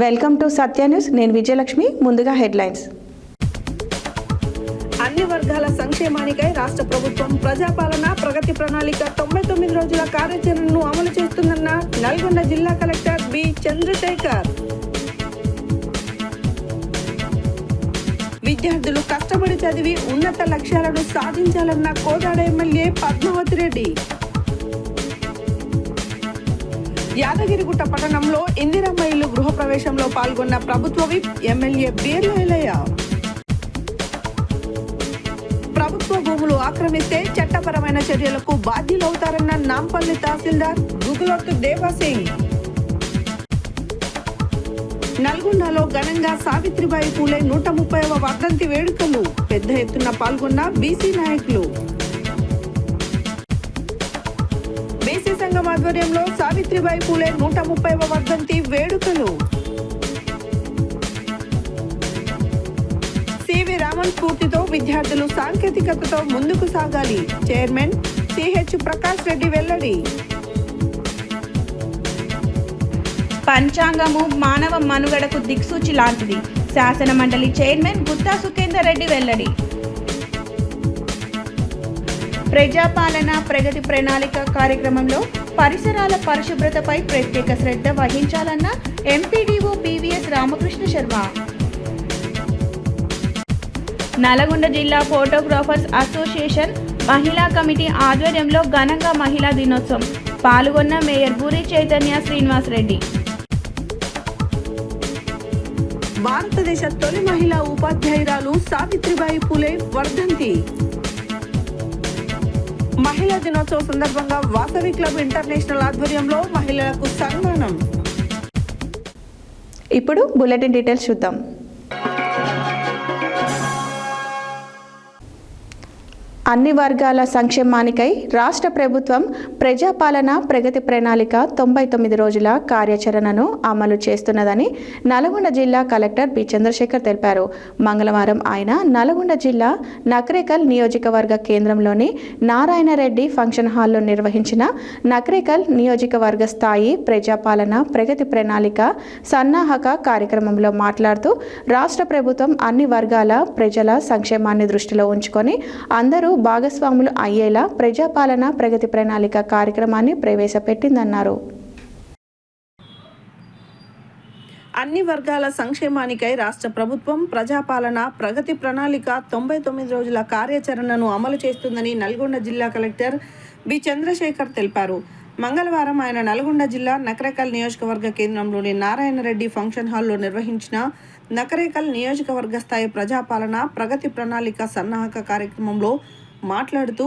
Welcome to Satya news. నేను విజయలక్ష్మి. ముందుగా headlines. అన్ని వర్గాల సంక్షేమానికై రాష్ట్ర ప్రభుత్వం ప్రజాపాలన ప్రగతి ప్రణాళిక 99 రోజుల కార్యాచరణను అమలు చేస్తుందన్న నల్గొండ జిల్లా కలెక్టర్ బి చంద్రశేఖర్. విద్యార్థులు కష్టపడి చదివి ఉన్నత లక్ష్యాలను సాధించాలన్న కోదాడ ఎమ్మెల్యే పద్మావతి రెడ్డి. యాదగిరిగుట్ట పట్టణంలో ఇందిరమ్మ ఇల్లు గృహప్రవేశంలో పాల్గొన్న ప్రభుత్వ విప్ ఎమ్మెల్యే బీర్ల ఎల్లయ్య. ప్రభుత్వ భూములు ఆక్రమిస్తే చట్టపరమైన చర్యలకు బాధ్యులవుతారన్న నాంపల్లి తహసీల్దార్ గుగులోతు దేవాసింగ్. నల్గొండలో ఘనంగా సావిత్రిబాయి పూలే 130వ వర్ధంతి వేడుకలు. పెద్ద ఎత్తున పాల్గొన్న బీసీ నాయకులు. బీసీ సంఘం ఆధ్వర్యంలో సావిత్రిబాయి పూలే 130వ వర్ధంతి వేడుకలు. సివి రామన్ స్ఫూర్తితో విద్యార్థులు సాంకేతికతతో ముందుకు సాగాలి. చైర్మన్ సిహెచ్ ప్రకాష్ రెడ్డి వెల్లడి. పంచాంగము మానవ మనుగడకు దిక్సూచి లాంటిది. శాసన మండలి చైర్మన్ గుత్తా సుఖేందర్ రెడ్డి వెల్లడి. ప్రజాపాలన ప్రగతి ప్రణాళిక కార్యక్రమంలో పరిసరాల పరిశుభ్రతపై ప్రత్యేక శ్రద్ధ వహించాలన్న ఎంపీడీఓ పివిఎస్ రామకృష్ణ శర్మ. నల్గొండ జిల్లా ఫోటోగ్రాఫర్స్ అసోసియేషన్ మహిళా కమిటీ ఆధ్వర్యంలో ఘనంగా మహిళా దినోత్సవం. పాల్గొన్న మేయర్ బూరి చైతన్య శ్రీనివాస్ రెడ్డి. భారతదేశ తొలి మహిళా ఉపాధ్యాయురాలు సావిత్రిబాయి పూలే వర్ధంతి. మహిళా దినోత్సవ సందర్భంగా వాసవి క్లబ్ ఇంటర్నేషనల్ ఆధ్వర్యంలో మహిళలకు సన్మానం. ఇప్పుడు బులెటిన్ డీటెయిల్స్ చూద్దాం. అన్ని వర్గాల సంక్షేమానికై రాష్ట్ర ప్రభుత్వం ప్రజాపాలన ప్రగతి ప్రణాళిక 99 రోజుల కార్యాచరణను అమలు చేస్తున్నదని నల్గొండ జిల్లా కలెక్టర్ బి చంద్రశేఖర్ తెలిపారు. మంగళవారం ఆయన నల్గొండ జిల్లా నకరేకల్ నియోజకవర్గ కేంద్రంలోని నారాయణరెడ్డి ఫంక్షన్ హాల్లో నిర్వహించిన నకరేకల్ నియోజకవర్గ స్థాయి ప్రజాపాలన ప్రగతి ప్రణాళిక సన్నాహక కార్యక్రమంలో మాట్లాడుతూ రాష్ట్ర ప్రభుత్వం అన్ని వర్గాల ప్రజల సంక్షేమాన్ని దృష్టిలో ఉంచుకొని అందరూ భాగస్వాములు అయ్యేలా ప్రజాపాలన ప్రగతి ప్రణాళిక కార్యక్రమాన్ని ప్రవేశపెట్టిందన్నారు. అన్ని వర్గాల సంక్షేమానికై రాష్ట్ర ప్రభుత్వం ప్రజాపాలన ప్రగతి ప్రణాళిక 99 రోజుల కార్యాచరణను అమలు చేస్తుందని నల్గొండ జిల్లా కలెక్టర్ బి చంద్రశేఖర్ తెలిపారు. మంగళవారం ఆయన నల్గొండ జిల్లా నకరేకల్ నియోజకవర్గ కేంద్రంలోని నారాయణరెడ్డి ఫంక్షన్ హాల్లో నిర్వహించిన నకరేకల్ నియోజకవర్గ స్థాయి ప్రజాపాలన ప్రగతి ప్రణాళిక సన్నాహక కార్యక్రమంలో మాట్లాడుతూ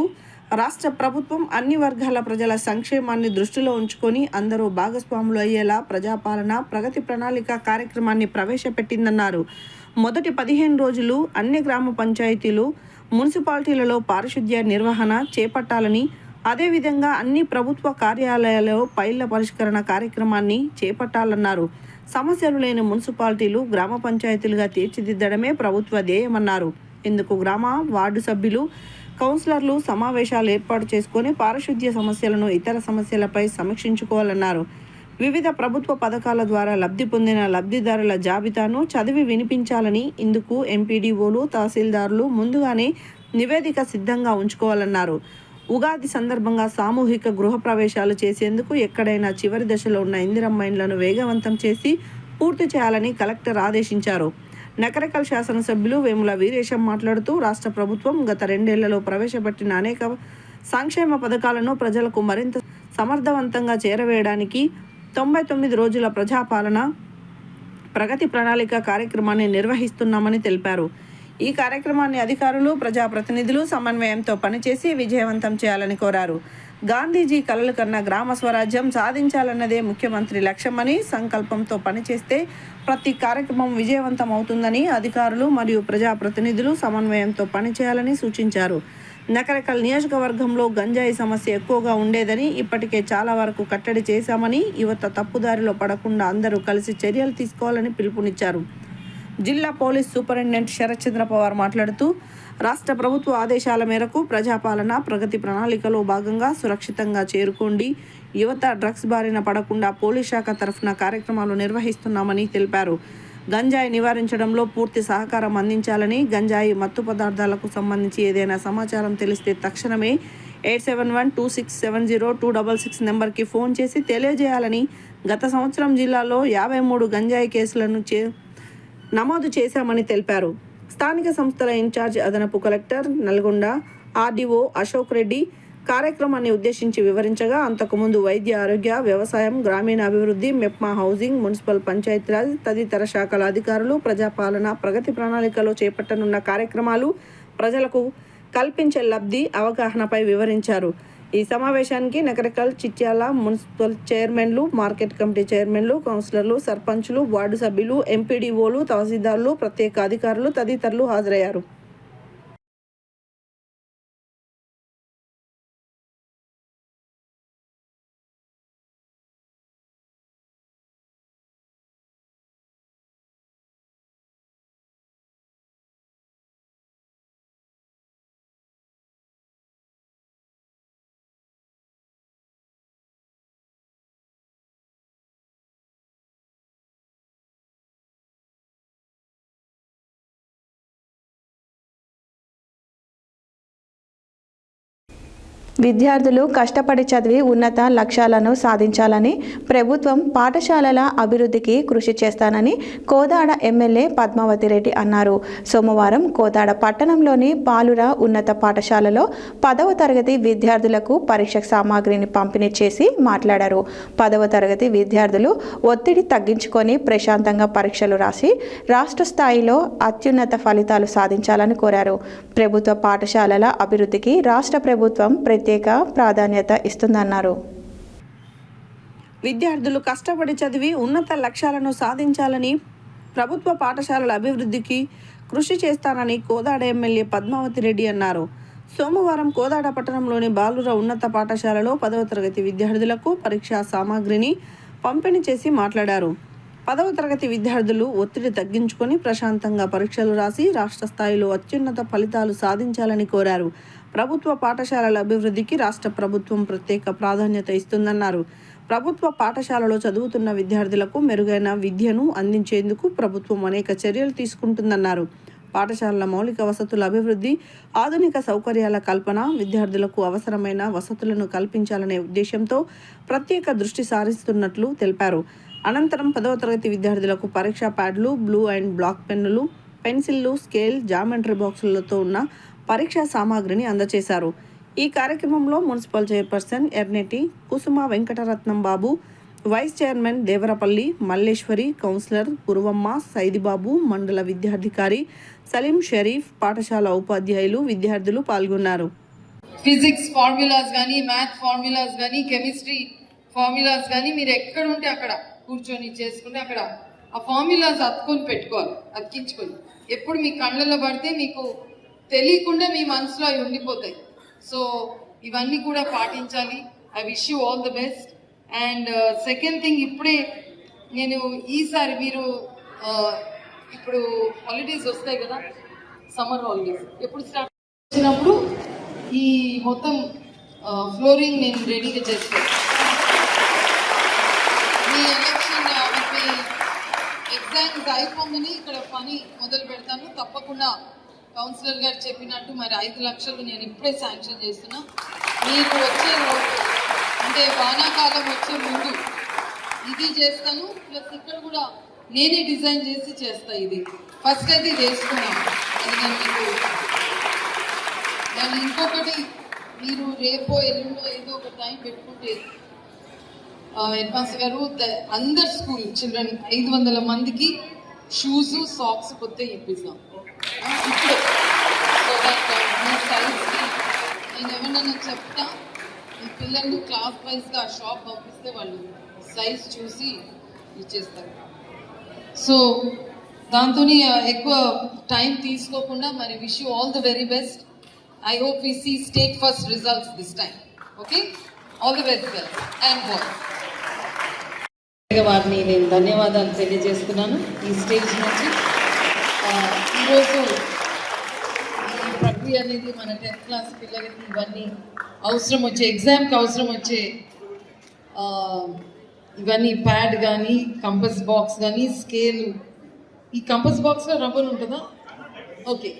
రాష్ట్ర ప్రభుత్వం అన్ని వర్గాల ప్రజల సంక్షేమాన్ని దృష్టిలో ఉంచుకొని అందరూ భాగస్వాములు అయ్యేలా ప్రజాపాలన ప్రగతి ప్రణాళిక కార్యక్రమాన్ని ప్రవేశపెట్టిందన్నారు. మొదటి 15 రోజులు అన్ని గ్రామ పంచాయతీలు మున్సిపాలిటీలలో పారిశుద్ధ్య నిర్వహణ చేపట్టాలని, అదేవిధంగా అన్ని ప్రభుత్వ కార్యాలయాలలో పైళ్ల పరిష్కరణ కార్యక్రమాన్ని చేపట్టాలన్నారు. సమస్యలు లేని మున్సిపాలిటీలు గ్రామ పంచాయతీలుగా తీర్చిదిద్దడమే ప్రభుత్వ ధ్యేయమన్నారు. ఇందుకు గ్రామ వార్డు సభ్యులు కౌన్సిలర్లు సమావేశాలు ఏర్పాటు చేసుకొని పారిశుద్ధ్య సమస్యలను ఇతర సమస్యలపై సమీక్షించుకోవాలన్నారు. వివిధ ప్రభుత్వ పథకాల ద్వారా లబ్ధి పొందిన లబ్ధిదారుల జాబితాను చదివి వినిపించాలని, ఇందుకు ఎంపీడీఓలు తహసీల్దారులు ముందుగానే నివేదిక సిద్ధంగా ఉంచుకోవాలన్నారు. ఉగాది సందర్భంగా సామూహిక గృహప్రవేశాలు చేసేందుకు ఎక్కడైనా చివరి దశలో ఉన్న ఇందిరమ్మ ఇండ్లను వేగవంతం చేసి పూర్తి చేయాలని కలెక్టర్ ఆదేశించారు. నకరేకల్ శాసనసభ్యులు వేముల వీరేశం మాట్లాడుతూ రాష్ట్ర ప్రభుత్వం గత 2 ఏళ్లలో ప్రవేశపెట్టిన అనేక సంక్షేమ పథకాలను ప్రజలకు మరింత సమర్థవంతంగా చేరవేయడానికి 99 రోజుల ప్రజాపాలన ప్రగతి ప్రణాళిక కార్యక్రమాన్ని నిర్వహిస్తున్నామని తెలిపారు. ఈ కార్యక్రమాన్ని అధికారులు ప్రజాప్రతినిధులు సమన్వయంతో పనిచేసి విజయవంతం చేయాలని కోరారు. గాంధీజీ కలలు కన్న గ్రామ స్వరాజ్యం సాధించాలన్నదే ముఖ్యమంత్రి లక్ష్యమని, సంకల్పంతో పనిచేస్తే ప్రతి కార్యక్రమం విజయవంతం అవుతుందని అధికారులు మరియు ప్రజాప్రతినిధులు సమన్వయంతో పనిచేయాలని సూచించారు. నకరేకల్ నియోజకవర్గంలో గంజాయి సమస్య ఎక్కువగా ఉండేదని, ఇప్పటికే చాలా వరకు కట్టడి చేశామని, యువత తప్పుదారిలో పడకుండా అందరూ కలిసి చర్యలు తీసుకోవాలని పిలుపునిచ్చారు. జిల్లా పోలీస్ సూపరింటెండెంట్ శరత్ చంద్ర పవార్ మాట్లాడుతూ రాష్ట్ర ప్రభుత్వ ఆదేశాల మేరకు ప్రజాపాలన ప్రగతి ప్రణాళికలో భాగంగా సురక్షితంగా చేరుకోండి, యువత డ్రగ్స్ బారిన పడకుండా పోలీస్ శాఖ తరఫున కార్యక్రమాలు నిర్వహిస్తున్నామని తెలిపారు. గంజాయి నివారించడంలో పూర్తి సహకారం అందించాలని, గంజాయి మత్తు పదార్థాలకు సంబంధించి ఏదైనా సమాచారం తెలిస్తే తక్షణమే 8712670266 నెంబర్కి ఫోన్ చేసి తెలియజేయాలని, గత సంవత్సరం జిల్లాలో 53 గంజాయి కేసులను నమోదు చేశామని తెలిపారు. స్థానిక సంస్థల ఇన్ఛార్జ్ అదనపు కలెక్టర్ నల్గొండ ఆర్డీఓ అశోక్ రెడ్డి కార్యక్రమాన్ని ఉద్దేశించి వివరించగా, అంతకుముందు వైద్య ఆరోగ్య, వ్యవసాయం, గ్రామీణాభివృద్ధి, మెప్మా, హౌసింగ్, మున్సిపల్, పంచాయతీరాజ్ తదితర శాఖల అధికారులు ప్రజాపాలన ప్రగతి ప్రణాళికలో చేపట్టనున్న కార్యక్రమాలు, ప్రజలకు కల్పించే లబ్ధి, అవగాహనపై వివరించారు. ఈ సమావేశానికి నకరికల్, చిట్యాల మున్సిపల్ చైర్మన్లు, మార్కెట్ కమిటీ చైర్మన్లు, కౌన్సిలర్లు, సర్పంచులు, వార్డు సభ్యులు, ఎంపీడీఓలు, తహసీల్దార్లు, ప్రత్యేక అధికారులు తదితరులు హాజరయ్యారు. విద్యార్థులు కష్టపడి చదివి ఉన్నత లక్ష్యాలను సాధించాలని, ప్రభుత్వం పాఠశాలల అభివృద్ధికి కృషి చేస్తానని కోదాడ ఎమ్మెల్యే పద్మావతి రెడ్డి అన్నారు. సోమవారం కోదాడ పట్టణంలోని పాలుర ఉన్నత పాఠశాలలో 10వ తరగతి విద్యార్థులకు పరీక్ష సామాగ్రిని పంపిణీ చేసి మాట్లాడారు. 10వ తరగతి విద్యార్థులు ఒత్తిడి తగ్గించుకొని ప్రశాంతంగా పరీక్షలు రాసి రాష్ట్ర స్థాయిలో అత్యున్నత ఫలితాలు సాధించాలని కోరారు. ప్రభుత్వ పాఠశాలల అభివృద్ధికి రాష్ట్ర ప్రభుత్వం ప్రత్యేక ప్రాధాన్యత ఇస్తుందన్నారు. విద్యార్థులు కష్టపడి చదివి ఉన్నత లక్ష్యాలను సాధించాలని, ప్రభుత్వ పాఠశాలల అభివృద్ధికి కృషి చేస్తానని కోదాడ ఎమ్మెల్యే పద్మావతి రెడ్డి అన్నారు. సోమవారం కోదాడ పట్టణంలోని బాలుర ఉన్నత పాఠశాలలో 10వ తరగతి విద్యార్థులకు పరీక్షా సామాగ్రిని పంపిణీ చేసి మాట్లాడారు. 10వ తరగతి విద్యార్థులు ఒత్తిడి తగ్గించుకొని ప్రశాంతంగా పరీక్షలు రాసి రాష్ట్ర స్థాయిలో అత్యున్నత ఫలితాలు సాధించాలని కోరారు. ప్రభుత్వ పాఠశాలల అభివృద్ధికి రాష్ట్ర ప్రభుత్వం ప్రత్యేక ప్రాధాన్యత ఇస్తుందన్నారు. ప్రభుత్వ పాఠశాలలో చదువుతున్న విద్యార్థులకు మెరుగైన విద్యను అందించేందుకు ప్రభుత్వం అనేక చర్యలు తీసుకుంటుందన్నారు. పాఠశాలల మౌలిక వసతుల అభివృద్ధి, ఆధునిక సౌకర్యాల కల్పన, విద్యార్థులకు అవసరమైన వసతులను కల్పించాలనే ఉద్దేశంతో ప్రత్యేక దృష్టి సారిస్తున్నట్లు తెలిపారు. అనంతరం 10వ తరగతి విద్యార్థులకు పరీక్షా ప్యాడ్లు, బ్లూ అండ్ బ్లాక్ పెన్నులు, పెన్సిళ్లు, స్కేల్, జామెట్రీ బాక్సులతో ఉన్న పరీక్షా సామాగ్రిని అందజేశారు. ఈ కార్యక్రమంలో municipal chairperson Erneti Kusuma Venkataratnam Babu, vice chairman Devarapalli Malleswari, councillor Guruvamma, Saidibabu, మండల విద్యాధికారి సలీం షరీఫ్, పాఠశాల ఉపాధ్యాయులు, విద్యార్థులు పాల్గొన్నారు. ఫిజిక్స్ ఫార్ములాస్ కానీ, మ్యాథ్ ఫార్ములాస్ కానీ, కెమిస్ట్రీ ఫార్ములాస్ కానీ మీరు ఎక్కడ ఉంటే అక్కడ కూర్చొని చేసుకుంటే అక్కడ ఆ ఫార్ములాస్ అతుకొని పెట్టుకోవాలి, అతికించుకొని. ఎప్పుడు మీ కళ్ళల్లో పడితే మీకు తెలియకుండా మీ మనసులో అవి ఉండిపోతాయి. సో ఇవన్నీ కూడా పాటించాలి. I wish you all the best. And second thing, ఇప్పుడే నేను ఈసారి మీరు ఇప్పుడు హాలిడేస్ వస్తాయి కదా, సమ్మర్ హాలిడేస్ ఎప్పుడు స్టార్ట్ వచ్చినప్పుడు ఈ మొత్తం ఫ్లోరింగ్ నేను రెడీగా చేస్తాను. మీ ఎలక్షన్ మీ ఎగ్జామ్స్ అయిపోగానే ఇక్కడ పని మొదలు పెడతాను. తప్పకుండా కౌన్సిలర్ గారు చెప్పినట్టు మరి 5 లక్షలు నేను ఇప్పుడే శాంక్షన్ చేస్తున్నా. మీకు వచ్చే అంటే వానాకాలం వచ్చే ముందు ఇది చేస్తాను. ప్లస్ ఇక్కడ కూడా నేనే డిజైన్ చేసి చేస్తా. ఇది ఫస్ట్ అయితే ఇది వేసుకున్నాను. అది నేను మీకు దాన్ని ఇంకొకటి మీరు రేపో ఎల్లుండో ఏదో ఒక టైం పెట్టుకుంటే హెడ్ మాస్టర్ గారు అందరు స్కూల్ చిల్డ్రన్ 500 మందికి షూస్, సాక్స్ కొత్త ఇప్పిస్తాం ఇప్పుడు. సో దట్ మీ సైజ్కి నేను ఎవరైనా చెప్తా, ఈ పిల్లలు క్లాస్ వైజ్గా షాప్ పంపిస్తే వాళ్ళు సైజ్ చూసి ఇచ్చేస్తారు. సో దాంతో ఎక్కువ టైం తీసుకోకుండా మరి wish you all the very best. I hope we see state first results this time. Okay? All the best girls and boys. వారిని నేను ధన్యవాదాలు తెలియజేస్తున్నాను ఈ స్టేజ్ నుంచి. ఈరోజు ఈ ప్రక్రియ అనేది మన 10th క్లాస్ పిల్లలకి ఇవన్నీ అవసరం వచ్చే ఎగ్జామ్కి అవసరం వచ్చే ఇవన్నీ ప్యాడ్ కానీ కంపస్ బాక్స్ కానీ స్కేలు, ఈ కంపస్ బాక్స్లో రబ్బర్ ఉంటుందా? ఓకే,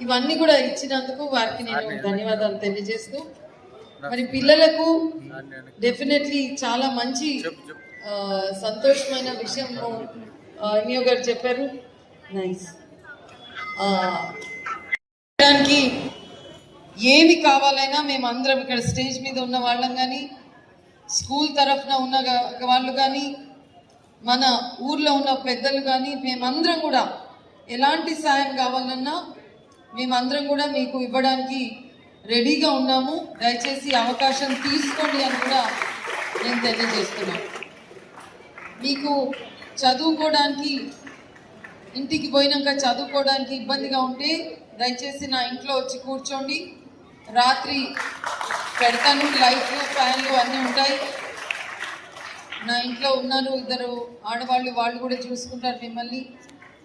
ఇవన్నీ కూడా ఇచ్చినందుకు వారికి నేను ధన్యవాదాలు తెలియజేస్తూ, మరి పిల్లలకు డెఫినెట్లీ చాలా మంచి సంతోషమైన విషయం నియో గారు చెప్పారు. నైస్. దానికి ఏమి కావాలైనా మేమందరం ఇక్కడ స్టేజ్ మీద ఉన్న వాళ్ళం కానీ, స్కూల్ తరఫున ఉన్న వాళ్ళు కానీ, మన ఊర్లో ఉన్న పెద్దలు కానీ, మేమందరం కూడా ఎలాంటి సాయం కావాలన్నా మేమందరం కూడా మీకు ఇవ్వడానికి రెడీగా ఉన్నాము. దయచేసి అవకాశం తీసుకోండి అని కూడా నేను తెలియజేస్తున్నాను. మీకు చదువుకోవడానికి, ఇంటికి పోయినాక చదువుకోవడానికి ఇబ్బందిగా ఉంటే దయచేసి నా ఇంట్లో వచ్చి కూర్చోండి. రాత్రి పెడతాను, లైట్లు ఫ్యాన్లు అన్నీ ఉంటాయి. నా ఇంట్లో ఉన్నారు ఇద్దరు ఆడవాళ్ళు, వాళ్ళు కూడా చూసుకుంటారు మిమ్మల్ని.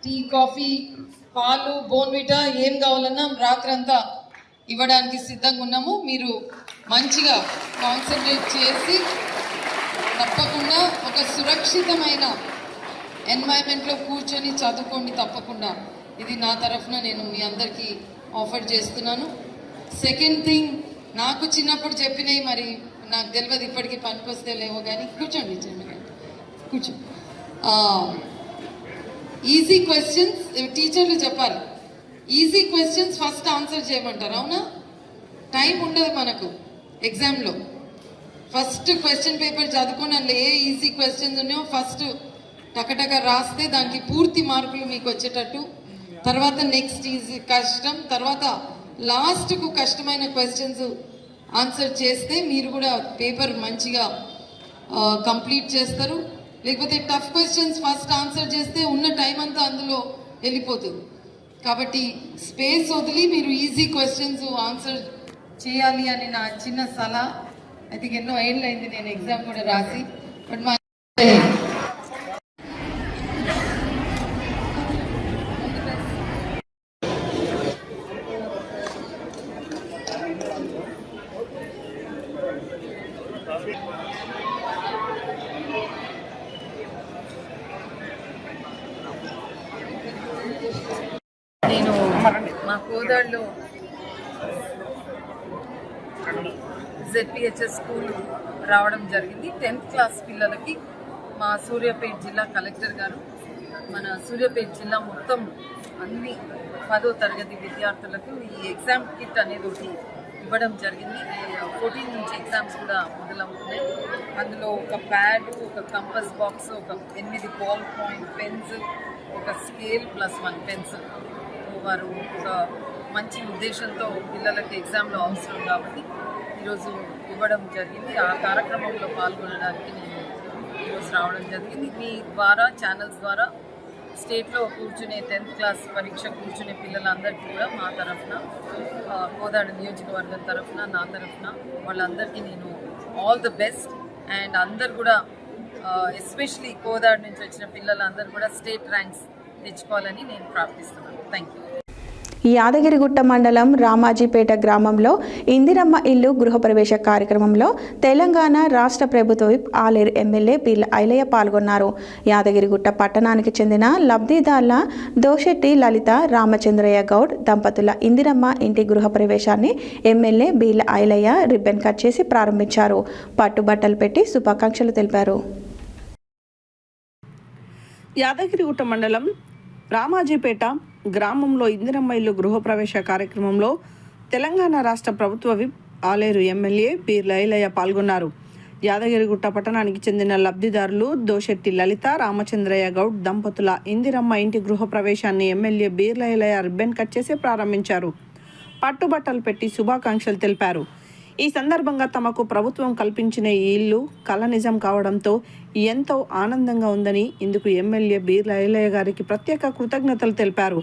టీ, కాఫీ, పాలు, బోన్విటా ఏం కావాలన్నా రాత్రంతా ఇవ్వడానికి సిద్ధంగా ఉన్నాము. మీరు మంచిగా కాన్సన్ట్రేట్ చేసి తప్పకుండా ఒక సురక్షితమైన ఎన్వైరన్మెంట్లో కూర్చొని చదువుకోండి తప్పకుండా. ఇది నా తరఫున నేను మీ అందరికీ ఆఫర్ చేస్తున్నాను. సెకండ్ థింగ్, నాకు చిన్నప్పుడు చెప్పినవి మరి నాకు తెలియదు ఇప్పటికీ పనికొస్తే లేవో కానీ, కూర్చోండి కూర్చో. ఈజీ క్వశ్చన్స్ టీచర్లు చెప్పాలి. ఈజీ క్వశ్చన్స్ ఫస్ట్ ఆన్సర్ చేయమంటారు, అవునా? టైం ఉండదు మనకు ఎగ్జామ్లో. ఫస్ట్ క్వశ్చన్ పేపర్ చదువుకొని అందులో ఏ ఈజీ క్వశ్చన్స్ ఉన్నాయో ఫస్ట్ టకటక రాస్తే దానికి పూర్తి మార్కులు మీకు వచ్చేటట్టు. తర్వాత నెక్స్ట్ ఈజీ కష్టం, తర్వాత లాస్ట్కు కష్టమైన క్వశ్చన్స్ ఆన్సర్ చేస్తే మీరు కూడా పేపర్ మంచిగా కంప్లీట్ చేస్తారు. లేకపోతే టఫ్ క్వశ్చన్స్ ఫస్ట్ ఆన్సర్ చేస్తే ఉన్న టైం అంతా అందులో వెళ్ళిపోతుంది. కాబట్టి స్పేస్ వదిలి మీరు ఈజీ క్వశ్చన్స్ ఆన్సర్ చేయాలి అని నా చిన్న సలహా. ఐ థింక్ ఎన్నో ఏళ్ళు అయింది నేను ఎగ్జామ్ కూడా రాసి. బట్ మా నేను మా కోదాడులో ZPHS స్కూల్ రావడం జరిగింది. 10th క్లాస్ పిల్లలకి మా సూర్యాపేట జిల్లా కలెక్టర్ గారు మన సూర్యాపేట జిల్లా మొత్తం అన్ని 10వ తరగతి విద్యార్థులకు ఈ ఎగ్జామ్ కిట్ అనేది ఒకటి ఇవ్వడం జరిగింది. 14 నుంచి ఎగ్జామ్స్ కూడా మొదలవుతున్నాయి. అందులో ఒక ప్యాడ్, ఒక కంపస్ బాక్స్, ఒక 8 బాల్ పాయింట్ పెన్స్, ఒక స్కేల్ ప్లస్ 1 పెన్సిల్. వారు ఒక మంచి ఉద్దేశంతో పిల్లలకి ఎగ్జామ్లో అవసరం కాబట్టి ఈరోజు ఇవ్వడం జరిగింది. ఆ కార్యక్రమంలో పాల్గొనడానికి నేను ఈరోజు రావడం జరిగింది. మీ ద్వారా ఛానల్స్ ద్వారా స్టేట్లో కూర్చునే 10th క్లాస్ పరీక్ష కూర్చునే పిల్లలందరికీ కూడా మా తరఫున, కోదాడు నియోజకవర్గం తరఫున, నా తరఫున వాళ్ళందరికీ నేను ఆల్ ది బెస్ట్. అండ్ అందరు కూడా ఎస్పెషలీ కోదాడు నుంచి వచ్చిన పిల్లలందరూ కూడా స్టేట్ ర్యాంక్స్ తెచ్చుకోవాలని నేను ప్రార్థిస్తున్నాను. Thank you. యాదగిరిగుట్ట మండలం రామాజీపేట గ్రామంలో ఇందిరమ్మ ఇల్లు గృహప్రవేశ కార్యక్రమంలో తెలంగాణ రాష్ట్ర ప్రభుత్వ విప్ ఆలేరు ఎమ్మెల్యే పిల్ల ఐలయ్య పాల్గొన్నారు. యాదగిరిగుట్ట పట్టణానికి చెందిన లబ్ధిదారుల దోషెట్టి లలిత రామచంద్రయ్య గౌడ్ దంపతుల ఇందిరమ్మ ఇంటి గృహప్రవేశాన్ని ఎమ్మెల్యే బిల్ల ఐలయ్య రిబ్బన్ కట్ చేసి ప్రారంభించారు. పట్టుబట్టలు పెట్టి శుభాకాంక్షలు తెలిపారు. యాదగిరిగుట్ట మండలం రామాజీపేట గ్రామంలో ఇందిరమ్మ ఇల్లు గృహప్రవేశ కార్యక్రమంలో తెలంగాణ రాష్ట్ర ప్రభుత్వ విప్ ఆలేరు ఎమ్మెల్యే బిల్ల ఐలయ్య పాల్గొన్నారు. యాదగిరిగుట్ట పట్టణానికి చెందిన లబ్ధిదారులు దోషెట్టి లలిత రామచంద్రయ్య గౌడ్ దంపతుల ఇందిరమ్మ ఇంటి గృహప్రవేశాన్ని ఎమ్మెల్యే బిల్ల ఐలయ్య రిబ్బన్ కట్ చేసి ప్రారంభించారు. పట్టుబట్టలు పెట్టి శుభాకాంక్షలు తెలిపారు. ఈ సందర్భంగా తమకు ప్రభుత్వం కల్పించిన ఈ ఇల్లు కల నిజం కావడంతో ఎంతో ఆనందంగా ఉందని ఇందుకు ఎమ్మెల్యే బిల్ల ఐలయ్య గారికి ప్రత్యేక కృతజ్ఞతలు తెలిపారు.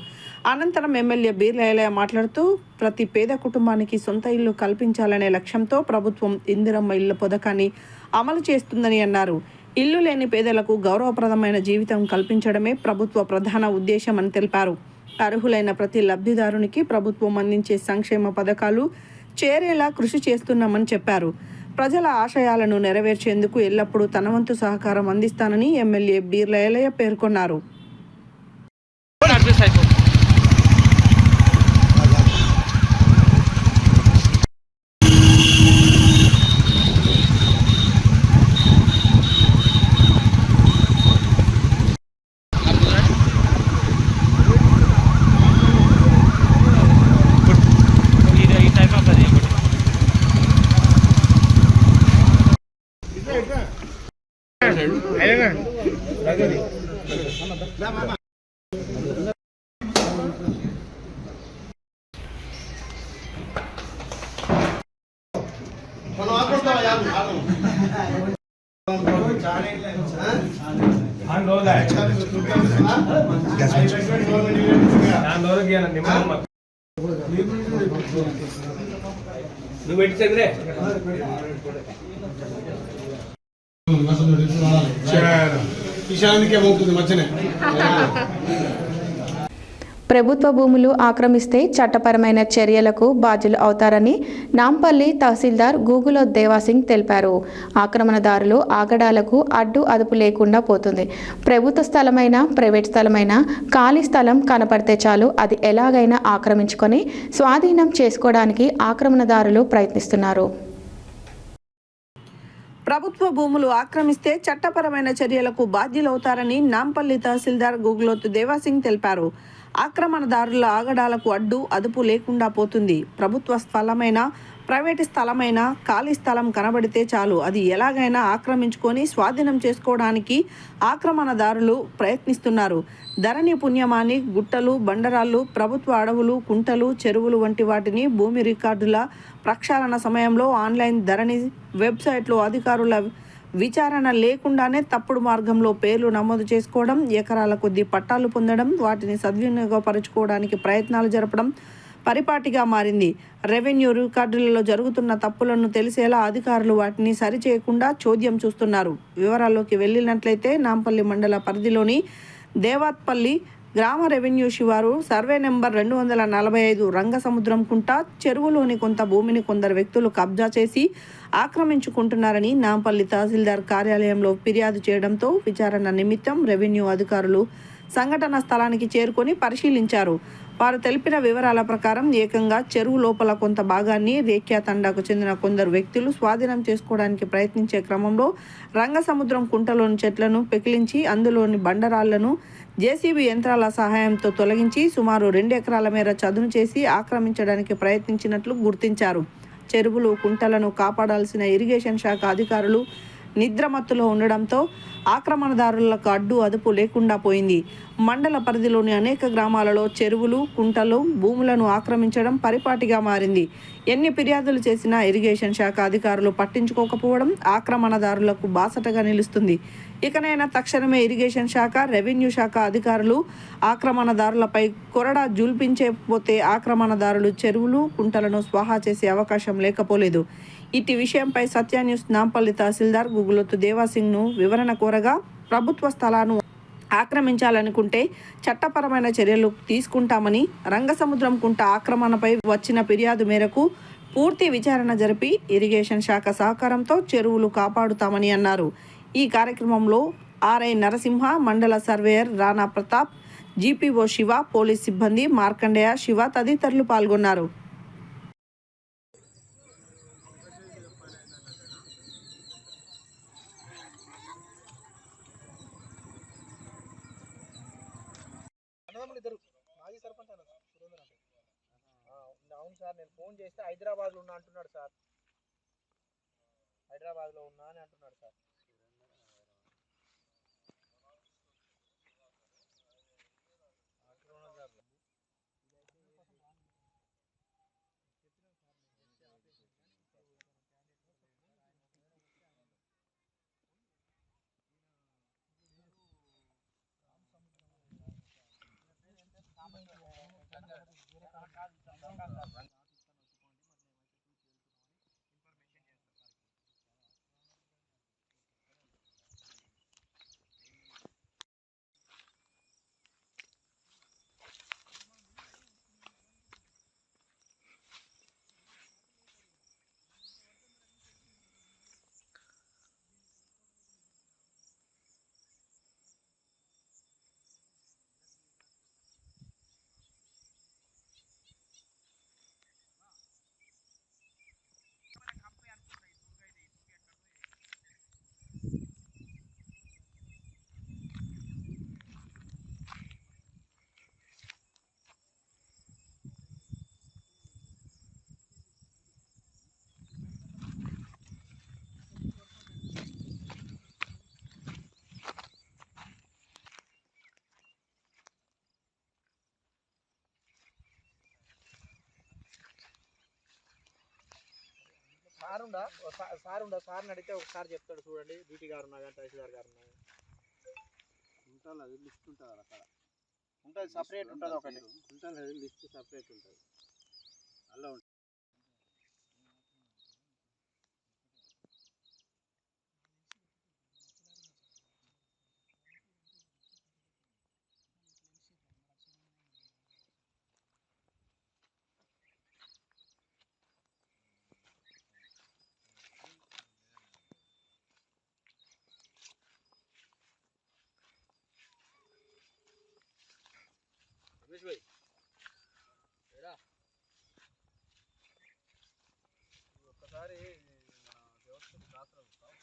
అనంతరం ఎమ్మెల్యే బిల్ల ఐలయ్య మాట్లాడుతూ ప్రతి పేద కుటుంబానికి సొంత ఇల్లు కల్పించాలనే లక్ష్యంతో ప్రభుత్వం ఇందిరమ్మ ఇళ్ల పథకాన్ని అమలు చేస్తుందని అన్నారు. ఇల్లు లేని పేదలకు గౌరవప్రదమైన జీవితం కల్పించడమే ప్రభుత్వ ప్రధాన ఉద్దేశమని తెలిపారు. అర్హులైన ప్రతి లబ్ధిదారునికి ప్రభుత్వం అందించే సంక్షేమ పథకాలు చేరేలా కృషి చేస్తున్నామని చెప్పారు. ప్రజల ఆశయాలను నెరవేర్చేందుకు ఎల్లప్పుడూ తన వంతు సహకారం అందిస్తానని ఎమ్మెల్యే బీర్ల ఎలయ్య పేర్కొన్నారు. ప్రభుత్వ భూములు ఆక్రమిస్తే చట్టపరమైన చర్యలకు బాధ్యులు అవుతారని నాంపల్లి తహసీల్దార్ గూగులో దేవాసింగ్ తెలిపారు. ఆక్రమణదారులు ఆగడాలకు అడ్డు అదుపు లేకుండా పోతుంది. ప్రభుత్వ స్థలమైనా ప్రైవేట్ స్థలమైనా ఖాళీ స్థలం కనపడితే చాలు అది ఎలాగైనా ఆక్రమించుకొని స్వాధీనం చేసుకోవడానికి ఆక్రమణదారులు ప్రయత్నిస్తున్నారు. ప్రభుత్వ భూములు ఆక్రమిస్తే చట్టపరమైన చర్యలకు బాధ్యులవుతారని నాంపల్లి తహసీల్దార్ గూగులోత్ దేవాసింగ్ తెలిపారు. ఆక్రమణదారుల ఆగడాలకు అడ్డు అదుపు లేకుండా పోతుంది. ప్రభుత్వ స్థలమైనా ప్రైవేటు స్థలమైనా ఖాళీ స్థలం కనబడితే చాలు అది ఎలాగైనా ఆక్రమించుకొని స్వాధీనం చేసుకోవడానికి ఆక్రమణదారులు ప్రయత్నిస్తున్నారు. ధరణి పుణ్యమాని గుట్టలు, బండరాళ్ళు, ప్రభుత్వ అడవులు, కుంటలు, చెరువులు వంటి వాటిని భూమి రికార్డుల ప్రక్షాళన సమయంలో ఆన్లైన్ ధరణి వెబ్సైట్లో అధికారుల విచారణ లేకుండానే తప్పుడు మార్గంలో పేర్లు నమోదు చేసుకోవడం, ఎకరాల కొద్దీ పట్టాలు పొందడం, వాటిని సద్వినియోగపరచుకోవడానికి ప్రయత్నాలు జరపడం పరిపాటిగా మారింది. రెవెన్యూ రికార్డులలో జరుగుతున్న తప్పులను తెలిసేలా అధికారులు వాటిని సరిచేయకుండా చోద్యం చూస్తున్నారు. వివరాల్లోకి వెళ్ళినట్లయితే నాంపల్లి మండల పరిధిలోని దేవాత్పల్లి గ్రామ రెవెన్యూ శివారు సర్వే నెంబర్ 245 రంగసముద్రం కుంట చెరువులోని కొంత భూమిని కొందరు వ్యక్తులు కబ్జా చేసి ఆక్రమించుకుంటున్నారని నాంపల్లి తహసీల్దార్ కార్యాలయంలో ఫిర్యాదు చేయడంతో విచారణ నిమిత్తం రెవెన్యూ అధికారులు సంఘటన స్థలానికి చేరుకొని పరిశీలించారు. వారు తెలిపిన వివరాల ప్రకారం ఏకంగా చెరువు లోపల కొంత భాగాన్ని రేఖ్యా తండాకు చెందిన కొందరు వ్యక్తులు స్వాధీనం చేసుకోవడానికి ప్రయత్నించే క్రమంలో రంగసముద్రం కుంటలోని చెట్లను పెకిలించి అందులోని బండరాళ్లను జేసీబీ యంత్రాల సహాయంతో తొలగించి సుమారు 2 ఎకరాల మేర చదును చేసి ఆక్రమించడానికి ప్రయత్నించినట్లు గుర్తించారు. చెరువులు, కుంటలను కాపాడాల్సిన ఇరిగేషన్ శాఖ అధికారులు నిద్రమత్తులో ఉండడంతో ఆక్రమణదారులకు అడ్డు అదుపు లేకుండా పోయింది. మండల పరిధిలోని అనేక గ్రామాలలో చెరువులు, కుంటలు, భూములను ఆక్రమించడం పరిపాటిగా మారింది. ఎన్ని ఫిర్యాదులు చేసినా ఇరిగేషన్ శాఖ అధికారులు పట్టించుకోకపోవడం ఆక్రమణదారులకు బాసటగా నిలుస్తుంది. ఇకనైనా తక్షణమే ఇరిగేషన్ శాఖ, రెవెన్యూ శాఖ అధికారులు ఆక్రమణదారులపై కొరడా జూల్పించకపోతే ఆక్రమణదారులు చెరువులు, కుంటలను స్వాహా చేసే అవకాశం లేకపోలేదు. ఇటు విషయంపై సత్య న్యూస్ నాంపల్లి తహసీల్దార్ గూగులోత్ దేవాసింగ్ను వివరణ కోరగా ప్రభుత్వ స్థలాలను ఆక్రమించాలనుకుంటే చట్టపరమైన చర్యలు తీసుకుంటామని, రంగసముద్రం కుంట ఆక్రమణపై వచ్చిన ఫిర్యాదు మేరకు పూర్తి విచారణ జరిపి ఇరిగేషన్ శాఖ సహకారంతో చెరువులు కాపాడుతామని అన్నారు. ఈ కార్యక్రమంలో ఆర్ఐ నరసింహ, మండల surveyor Rana Pratap, GPO Shiva, police సిబ్బంది మార్కండేయ, శివ తదితరులు పాల్గొన్నారు. అవును సార్, నేను ఫోన్ చేస్తే హైదరాబాద్లో ఉన్నా అంటున్నాడు సార్. హైదరాబాద్లో ఉన్నా అని అంటున్నాడు సార్. సార్ని అడిగితే ఒకసారి చెప్తాడు చూడండి. డీటీ గారు ఉన్నా కానీ తహసీల్దార్ గారు ఉన్నా కుంటాలు అది లిస్ట్ ఉంటుంది అక్కడ ఉంటుంది, సపరేట్ ఉంటుంది ఒకటి కుంటాలు అది లిస్ట్ సపరేట్ ఉంటుంది అలా ఉంటుంది. రమేష్ భాయ్ ఏడా ఒక్కసారి మన దేవస్థానం శాస్త్రం చూస్తాం.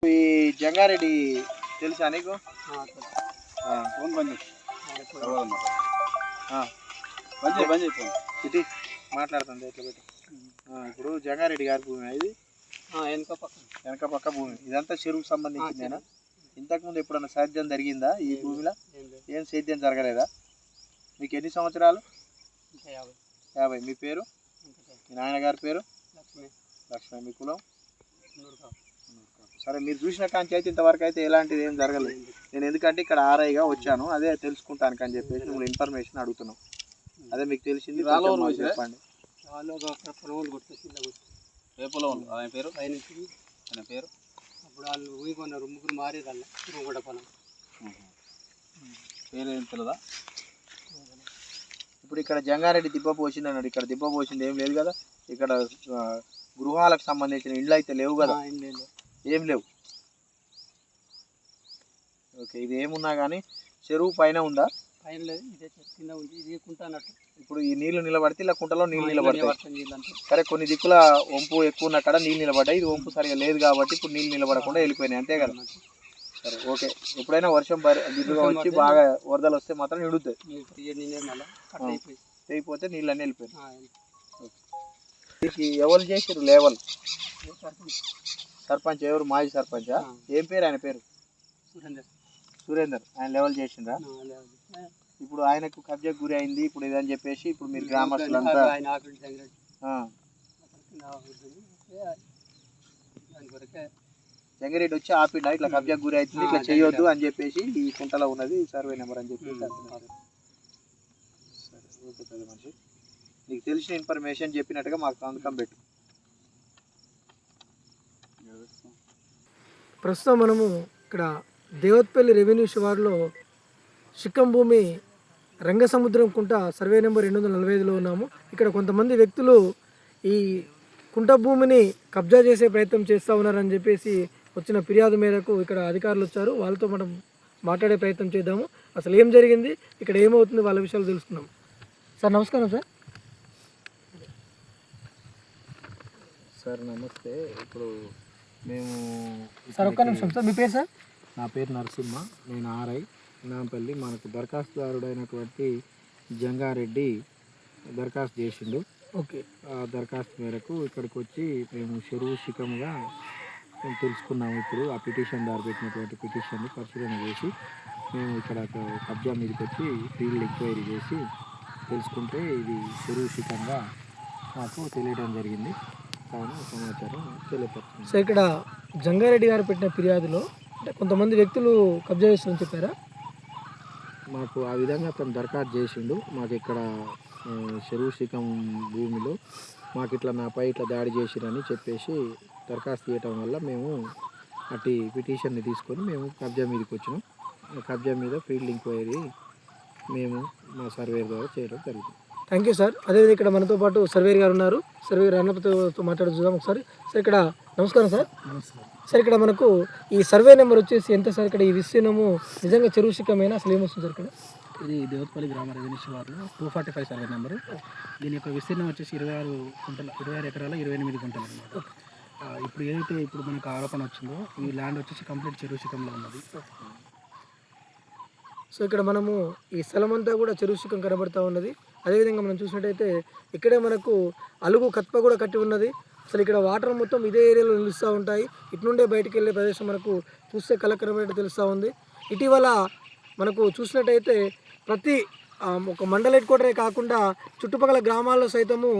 ఈ జంగారెడ్డి తెలుసా నీకు? ఫోన్ బంద్ చేయి బంద్ చేయి ఫోన్ ఇది మాట్లాడుతుంది ఎట్లా పెట్టి. ఇప్పుడు జంగారెడ్డి గారి భూమి ఇది వెనక పక్క భూమి, ఇదంతా చెరువుకు సంబంధించిందేనా? ఇంతకుముందు ఎప్పుడన్నా సేద్యం జరిగిందా ఈ భూమిలో? ఏం సేద్యం జరగలేదా? మీకు ఎన్ని సంవత్సరాలు? 50. మీ పేరు? మీ నాయనగారి పేరు? లక్ష్మి. మీ కులం? సరే, మీరు చూసిన కాంచి అయితే ఇంతవరకు అయితే ఎలాంటిది ఏం జరగలేదు. నేను ఎందుకంటే ఇక్కడ ఆర్ఐగా వచ్చాను, అదే తెలుసుకుంటానికి అని చెప్పేసి మిమ్మల్ని ఇన్ఫర్మేషన్ అడుగుతున్నాం. అదే మీకు తెలిసింది చెప్పండి. ఆయన పేరు అప్పుడు వాళ్ళు ఊగి కొన్నారు, ముగ్గురు మారేదల్లా కూడా పొలం పేరు ఏం తెలియదా? ఇప్పుడు ఇక్కడ జంగారెడ్డి దిబ్బ పోసింది అన్నాడు. ఇక్కడ దిబ్బ పోసింది ఏం లేదు కదా? ఇక్కడ గృహాలకు సంబంధించిన ఇండ్లు అయితే లేవు కదా? ఏం లేవు. ఓకే, ఇది ఏమున్నా కానీ చెరువు పైన ఉందా? పైన లేదు, ఇదే కింద ఉంది. ఇది కుంట అన్నట్టు. ఇప్పుడు ఈ నీళ్లు నిలబడితే ఇలా కుంటలో నీళ్ళు నిలబడతాయి. సరే, కొన్ని దిక్కుల వంపు ఎక్కువ ఉన్న కాడ నీళ్ళు నిలబడ్డాయి. ఇది వంపు సరిగా లేదు కాబట్టి ఇప్పుడు నీళ్ళు నిలబడకుండా వెళ్ళిపోయినాయి, అంతే కదా? సరే, ఓకే. ఎప్పుడైనా వర్షం దిగుగా వచ్చి బాగా వరదలు వస్తే మాత్రం నిండుతాయి. తెగిపోతే నీళ్ళన్నీ వెళ్ళిపోయినాయి. ఎవరు చేసారు లేవల్? సర్పంచ్ ఎవరు? మాజీ సర్పంచా? ఏం పేరు ఆయన పేరు? సురేందర్. ఆయన లెవెల్ చేసిండ్రా? ఇప్పుడు ఆయనకు కబ్జాకు గురి అయింది ఇప్పుడు ఇదని చెప్పేసి ఇప్పుడు మీరు గ్రామస్తులంతా జంగారెడ్డి వచ్చి ఆపిండా ఇట్లా కబ్జాకు గురి అవుతుంది, ఇట్లా చేయొద్దు అని చెప్పేసి ఈ కుంటలో ఉన్నది సర్వే నెంబర్ అని చెప్పేసి. సరే, ఓకే పెద్ద మనిషి, నీకు తెలిసిన ఇన్ఫర్మేషన్ చెప్పినట్టుగా మాకు సంతకం పెట్టు. ప్రస్తుతం మనము ఇక్కడ దేవత్పల్లి రెవెన్యూ శివారులో శిఖం భూమి రంగసముద్రం కుంట సర్వే నెంబర్ 245లో ఉన్నాము. ఇక్కడ కొంతమంది వ్యక్తులు ఈ కుంట భూమిని కబ్జా చేసే ప్రయత్నం చేస్తూ ఉన్నారని చెప్పేసి వచ్చిన ఫిర్యాదు మేరకు ఇక్కడ అధికారులు వచ్చారు. వాళ్ళతో మనం మాట్లాడే ప్రయత్నం చేద్దాము. అసలు ఏం జరిగింది, ఇక్కడ ఏమవుతుంది, వాళ్ళ విషయాలు తెలుసుకుందాం. సార్ నమస్కారం. సార్ నమస్తే. ఇప్పుడు మేము సార్ ఒక్క నిమిషం సార్, మీ పేరు సార్? నా పేరు నరసింహ, నేను ఆర్ఐ నాంపల్లి. మనకు దరఖాస్తుదారుడైనటువంటి జంగారెడ్డి దరఖాస్తు చేసిండు. ఓకే, ఆ దరఖాస్తు మేరకు ఇక్కడికి వచ్చి మేము చెరువు శిఖముగా మేము తెలుసుకున్నాము. ఇప్పుడు ఆ పిటిషన్ దారు పెట్టినటువంటి పిటిషన్ని పరిశీలన చేసి మేము ఇక్కడ కబ్జా మీదకి వచ్చి ఫీల్డ్ ఎంక్వైరీ చేసి తెలుసుకుంటే ఇది చెరువు శిఖంగా మాకు తెలియడం జరిగింది. కావున సమాచారం తెలియపడుతుంది. సార్ ఇక్కడ జంగారెడ్డి గారు పెట్టిన ఫిర్యాదులో అంటే కొంతమంది వ్యక్తులు కబ్జా చేస్తారని చెప్పారా? మాకు ఆ విధంగా అతను దరఖాస్తు చేసిండు. మాకు ఇక్కడ చెరువు శిఖం భూమిలో మాకు ఇట్లా నాపై ఇట్లా దాడి చేసిరని చెప్పేసి దరఖాస్తు చేయటం వల్ల మేము అట్టి పిటిషన్ని తీసుకొని మేము కబ్జా మీదకి వచ్చినాం. కబ్జా మీద ఫీల్డ్ ఎంక్వైరీ మేము మా సర్వేర్ ద్వారా చేయడం జరుగుతుంది. Thank you sir. అదేవిధంగా ఇక్కడ మనతో పాటు సర్వేర్ గారు ఉన్నారు. సర్వేర్ అన్నతో మాట్లాడి చూద్దాం ఒకసారి. సార్ ఇక్కడ నమస్కారం సార్. సార్ ఇక్కడ మనకు ఈ సర్వే నెంబర్ వచ్చేసి ఎంత సార్? ఇక్కడ ఈ విస్తీర్ణము నిజంగా చెరువు శిఖమేనా? అసలు ఏమొస్తుంది సార్ ఇక్కడ? ఇది దేవత్పల్లి గ్రామ రెవెన్యూ శివారులో 245 సర్వే నెంబరు. దీని యొక్క విస్తీర్ణం వచ్చేసి 26 ఎకరాల 28 గుంటలు అనమాట. ఇప్పుడు ఏదైతే ఇప్పుడు మనకు ఆరోపణ వచ్చిందో ఈ ల్యాండ్ వచ్చేసి కంప్లీట్ చెరువు శిఖంలో ఉన్నది. సో ఇక్కడ మనము ఈ స్థలం అంతా కూడా చెరువు శిఖం కనబడుతూ ఉన్నది. అదేవిధంగా మనం చూసినట్టయితే ఇక్కడే మనకు అలుగు కత్ప కూడా కట్టి ఉన్నది. అసలు ఇక్కడ వాటర్ మొత్తం ఇదే ఏరియాలో నిలుస్తూ ఉంటాయి. ఇటు నుండే బయటికి వెళ్ళే ప్రదేశం మనకు చూస్తే కలకరమైనట్టు తెలుస్తూ ఉంది. ఇటీవల మనకు చూసినట్టయితే ప్రతి ఒక మండల హెడ్ క్వార్టరే కాకుండా చుట్టుపక్కల గ్రామాల్లో సైతము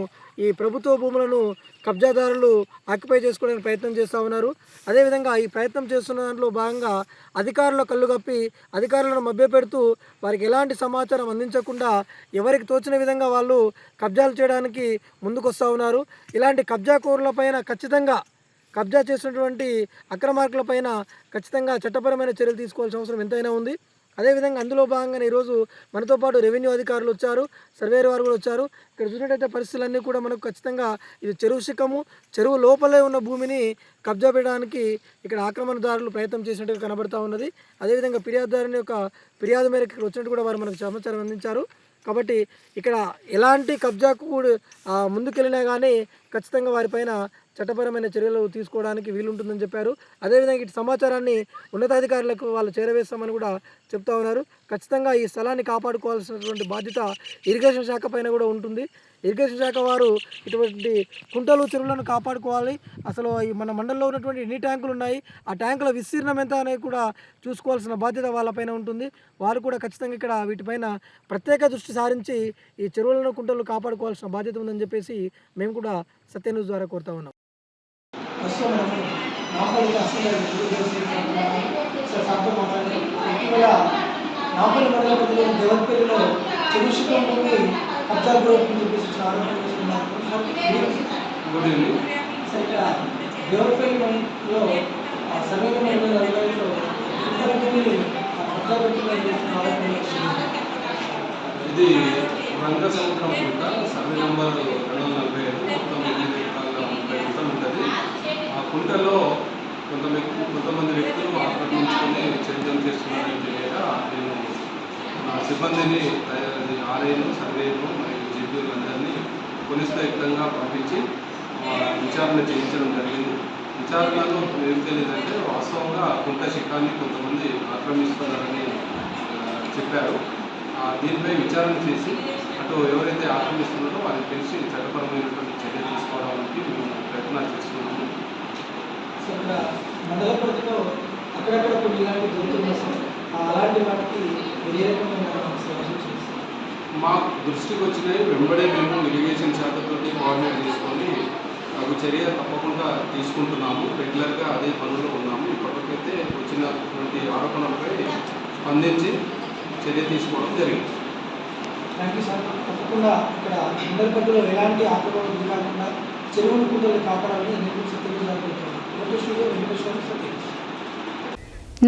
ఈ ప్రభుత్వ భూములను కబ్జాదారులు ఆక్యుపై చేసుకోవడానికి ప్రయత్నం చేస్తూ ఉన్నారు. అదేవిధంగా ఈ ప్రయత్నం చేస్తున్న దాంట్లో భాగంగా అధికారుల కళ్ళు కప్పి అధికారులను మభ్యపెడుతూ వారికి ఎలాంటి సమాచారం అందించకుండా ఎవరికి తోచిన విధంగా వాళ్ళు కబ్జాలు చేయడానికి ముందుకొస్తూ ఉన్నారు. ఇలాంటి కబ్జాకోరులపైన ఖచ్చితంగా కబ్జా చేసినటువంటి అక్రమార్కులపైన ఖచ్చితంగా చట్టపరమైన చర్యలు తీసుకోవాల్సిన అవసరం ఎంతైనా ఉంది. అదేవిధంగా అందులో భాగంగానే ఈరోజు మనతో పాటు రెవెన్యూ అధికారులు వచ్చారు, సర్వేర్ వారు కూడా వచ్చారు. ఇక్కడ చూసినట్టయితే పరిస్థితులన్నీ కూడా మనకు ఖచ్చితంగా ఇది చెరువు శిఖము, చెరువు లోపలే ఉన్న భూమిని కబ్జా పెట్టడానికి ఇక్కడ ఆక్రమణదారులు ప్రయత్నం చేసినట్టుగా కనబడతా ఉన్నది. అదేవిధంగా ఫిర్యాదుదారుని యొక్క ఫిర్యాదు మేరకు ఇక్కడ వచ్చినట్టు కూడా వారు మనకు సమాచారం అందించారు. కాబట్టి ఇక్కడ ఎలాంటి కబ్జాకు ముందుకెళ్ళినా కానీ ఖచ్చితంగా వారిపైన చట్టపరమైన చర్యలు తీసుకోవడానికి వీలుంటుందని చెప్పారు. అదేవిధంగా ఇటు సమాచారాన్ని ఉన్నతాధికారులకు వాళ్ళు చేరవేస్తామని కూడా చెప్తా ఉన్నారు. ఖచ్చితంగా ఈ స్థలాన్ని కాపాడుకోవాల్సినటువంటి బాధ్యత ఇరిగేషన్ శాఖ పైన కూడా ఉంటుంది. ఇరిగేషన్ శాఖ వారు ఇటువంటి కుంటలు చెరువులను కాపాడుకోవాలి. అసలు మన మండలంలో ఉన్నటువంటి ఎన్ని ట్యాంకులు ఉన్నాయి, ఆ ట్యాంకుల విస్తీర్ణం ఎంత అనేది కూడా చూసుకోవాల్సిన బాధ్యత వాళ్ళపైన ఉంటుంది. వారు కూడా ఖచ్చితంగా ఇక్కడ వీటిపైన ప్రత్యేక దృష్టి సారించి ఈ చెరువులను కుంటలు కాపాడుకోవాల్సిన బాధ్యత ఉందని చెప్పేసి మేము కూడా సత్య న్యూస్ ద్వారా కోరుతా ఉన్నాం. నాపల్లి మండల పరిధిలోని దేవత్పల్లిలో చెరువు శిఖం భూమి కబ్జా గురవుతుందని చెప్పేసి ఆరోపణ చేస్తున్నారు. ఇక్కడ దేవత్పల్లిలో సర్వే నెంబర్ 40లో భూమిని కబ్జా పెడుతుందని చెప్పిన ఆరోపణ చేస్తున్నారు. ఇది రంగ సముద్రం కుంట సర్వే నెంబర్ 245 మొత్తం 8 ఎకరాల 30 గుంటలు ఉంటుంది. ఆ కుంటలో కొంతమంది వ్యక్తులు ఆక్రమించుకొని చర్యలు చేస్తున్నారని తెలియగా నేను నా సిబ్బందిని ఆర్ఐను సర్వేను మరియు జీపీలందరినీ పోలీస్ ప్రయత్నంగా పంపించి విచారణ చేయించడం జరిగింది. విచారణలో ఏం తెలియదంటే వాస్తవంగా కుంట శిఖాన్ని కొంతమంది ఆక్రమిస్తున్నారని చెప్పారు. దీనిపై విచారణ చేసి అటు ఎవరైతే ఆక్రమిస్తున్నారో వారికి తెలిసి చట్టపరమైనటువంటి చర్య తీసుకోవడానికి మేము ప్రయత్నాలు చేస్తున్నాము. మండల పరిధిలో అక్కడక్కడ కొన్ని ఇలాంటి దొరుకుతున్నాయి సార్. అలాంటి వాటికి ఏ రకమైన మా దృష్టికి వచ్చినాయి వెంబడే మేము ఇరిగేషన్ శాఖతో కోఆర్డినేట్ చేసుకొని నాకు చర్య తప్పకుండా తీసుకుంటున్నాము. రెగ్యులర్గా అదే పనుల్లో ఉన్నాము. ఇప్పటికైతే వచ్చినటువంటి ఆరోపణలపై స్పందించి చర్య తీసుకోవడం జరిగింది. Thank you sir. తప్పకుండా ఇక్కడ మండల పరిధిలో ఎలాంటి ఆక్రమణ కాకుండా చెరువులు కుంటలు కాపాడాలని నేను తెలియజేయాలనుకుంటున్నాను.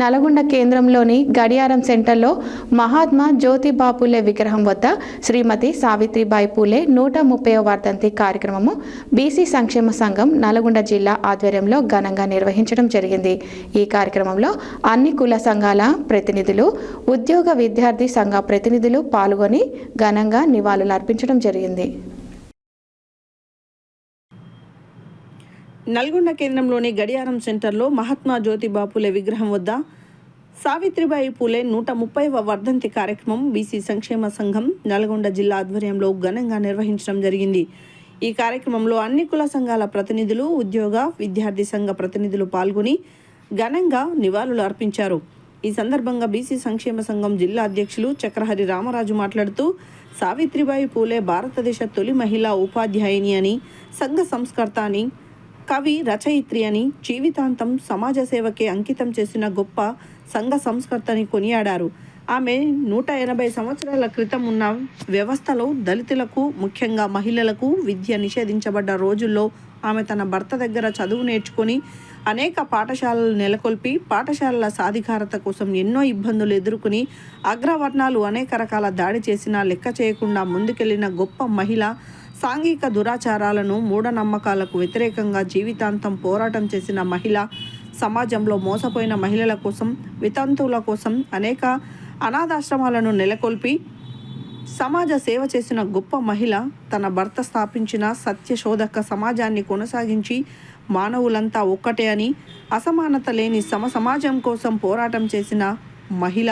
నల్గొండ కేంద్రంలోని గడియారం సెంటర్లో మహాత్మా జ్యోతిబా పూలే విగ్రహం వద్ద శ్రీమతి సావిత్రిబాయి పూలే 130వ వర్ధంతి కార్యక్రమము బీసీ సంక్షేమ సంఘం నల్గొండ జిల్లా ఆధ్వర్యంలో ఘనంగా నిర్వహించడం జరిగింది. ఈ కార్యక్రమంలో అన్ని కుల సంఘాల ప్రతినిధులు, ఉద్యోగ విద్యార్థి సంఘ ప్రతినిధులు పాల్గొని ఘనంగా నివాళులు అర్పించడం జరిగింది. నల్గొండ కేంద్రంలోని గడియారం సెంటర్లో మహాత్మా జ్యోతిబా పూలే విగ్రహం వద్ద సావిత్రిబాయి పూలే 130వ వర్ధంతి కార్యక్రమం బీసీ సంక్షేమ సంఘం నల్గొండ జిల్లా ఆధ్వర్యంలో ఘనంగా నిర్వహించడం జరిగింది. ఈ కార్యక్రమంలో అన్ని కుల సంఘాల ప్రతినిధులు, ఉద్యోగ విద్యార్థి సంఘ ప్రతినిధులు పాల్గొని ఘనంగా నివాళులు అర్పించారు. ఈ సందర్భంగా బీసీ సంక్షేమ సంఘం జిల్లా అధ్యక్షులు చక్రహరి రామరాజు మాట్లాడుతూ సావిత్రిబాయి పూలే భారతదేశ తొలి మహిళా ఉపాధ్యాయుని అని, సంఘ సంస్కర్త అని, కవి, రచయిత్రి అని, జీవితాంతం సమాజ సేవకే అంకితం చేసిన గొప్ప సంఘ సంస్కర్తని కొనియాడారు. ఆమె 180 సంవత్సరాల క్రితం ఉన్న వ్యవస్థలో దళితులకు, ముఖ్యంగా మహిళలకు విద్య నిషేధించబడ్డ రోజుల్లో ఆమె తన భర్త దగ్గర చదువు నేర్చుకొని అనేక పాఠశాలలు నెలకొల్పి పాఠశాలల సాధికారత కోసం ఎన్నో ఇబ్బందులు ఎదుర్కొని అగ్రవర్ణాలు అనేక రకాల దాడి చేసినా లెక్క చేయకుండా ముందుకెళ్లిన గొప్ప మహిళ. సాంఘిక దురాచారాలను, మూఢనమ్మకాలకు వ్యతిరేకంగా జీవితాంతం పోరాటం చేసిన మహిళ. సమాజంలో మోసపోయిన మహిళల కోసం, వితంతువుల కోసం అనేక అనాథాశ్రమాలను నెలకొల్పి సమాజ సేవ చేసిన గొప్ప మహిళ. తన భర్త స్థాపించిన సత్యశోధక సమాజాన్ని కొనసాగించి మానవులంతా ఒక్కటే అని, అసమానత లేని సమాజం కోసం పోరాటం చేసిన మహిళ.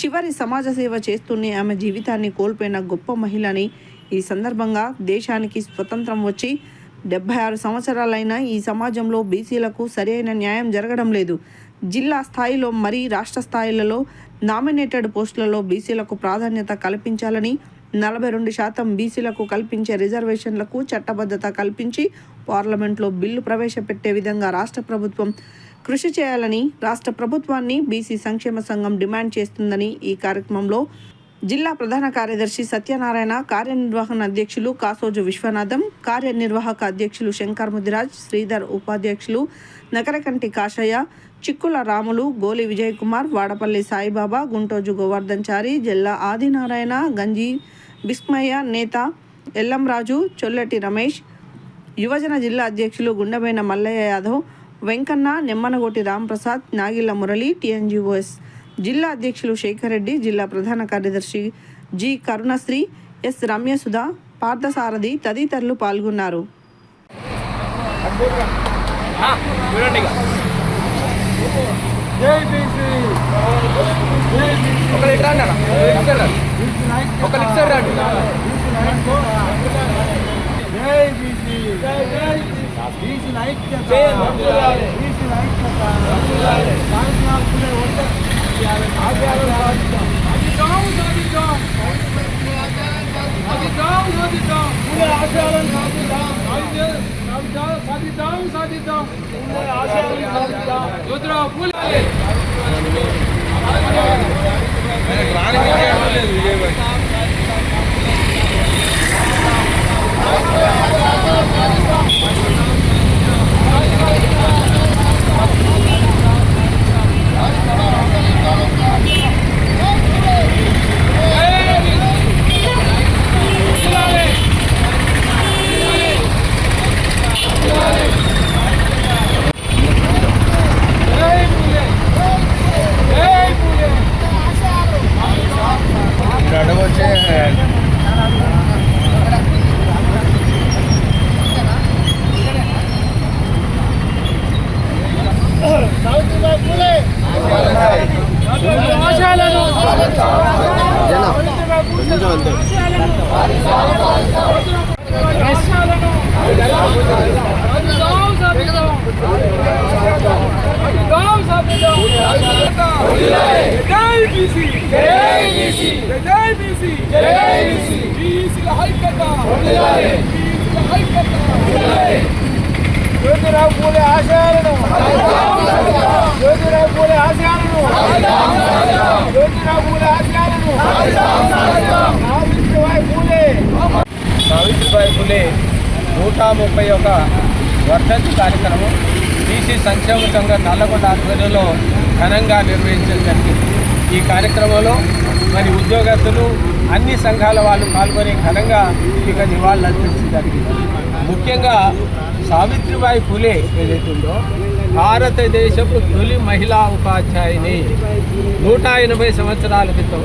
చివరి సమాజ సేవ చేస్తూనే ఆమె జీవితాన్ని కోల్పోయిన గొప్ప మహిళని. ఈ సందర్భంగా దేశానికి స్వతంత్రం వచ్చి 76 సంవత్సరాలైనా ఈ సమాజంలో బీసీలకు సరైన న్యాయం జరగడం లేదు. జిల్లా స్థాయిలో మరి రాష్ట్ర స్థాయిలలో నామినేటెడ్ పోస్టులలో బీసీలకు ప్రాధాన్యత కల్పించాలని, 42% బీసీలకు కల్పించే రిజర్వేషన్లకు చట్టబద్ధత కల్పించి పార్లమెంట్లో బిల్లు ప్రవేశపెట్టే విధంగా రాష్ట్ర ప్రభుత్వం కృషి చేయాలని రాష్ట్ర ప్రభుత్వాన్ని బీసీ సంక్షేమ సంఘం డిమాండ్ చేస్తుందని ఈ కార్యక్రమంలో జిల్లా ప్రధాన కార్యదర్శి సత్యనారాయణ, కార్యనిర్వహణ అధ్యక్షులు కాసోజు విశ్వనాథం, కార్యనిర్వాహక అధ్యక్షులు శంకర్ ముదిరాజ్, శ్రీధర్ ఉపాధ్యక్షులు నకరకంటి కాశయ్య, చిక్కుల రాములు, గోలి విజయ్ కుమార్, వాడపల్లి సాయిబాబా, గుంటోజు గోవర్ధన్చారి, జల్లా ఆదినారాయణ, గంజి బిస్మయ్య, నేత ఎల్లంరాజు, చొల్లటి రమేష్, యువజన జిల్లా అధ్యక్షులు గుండెబైన మల్లయ్య యాదవ్, వెంకన్న, నెమ్మనగోటి రాంప్రసాద్, నాగిళ్ల మురళి, టీఎన్జీఓఎస్ జిల్లా అధ్యక్షులు శేఖర్ రెడ్డి, జిల్లా ప్రధాన కార్యదర్శి జి కరుణశ్రీ, ఎస్ రమ్యసుధ, పార్థసారథి తదితరులు పాల్గొన్నారు. సావిత్రిబాయి ఫులే 131వ వర్ధంతి కార్యక్రమం బీసీ సంక్షేమ సంఘం నల్లగొండ ఆధ్వర్యంలో ఘనంగా నిర్వహించడం జరిగింది. ఈ కార్యక్రమంలో మరి ఉద్యోగస్తులు, అన్ని సంఘాల వాళ్ళు పాల్గొని ఘనంగా ఇక నివాళులు అర్పించడం జరిగింది. ముఖ్యంగా సావిత్రిబాయి ఫులే ఏదైతే ఉందో భారతదేశపు తొలి మహిళా ఉపాధ్యాయుని 180 సంవత్సరాల క్రితం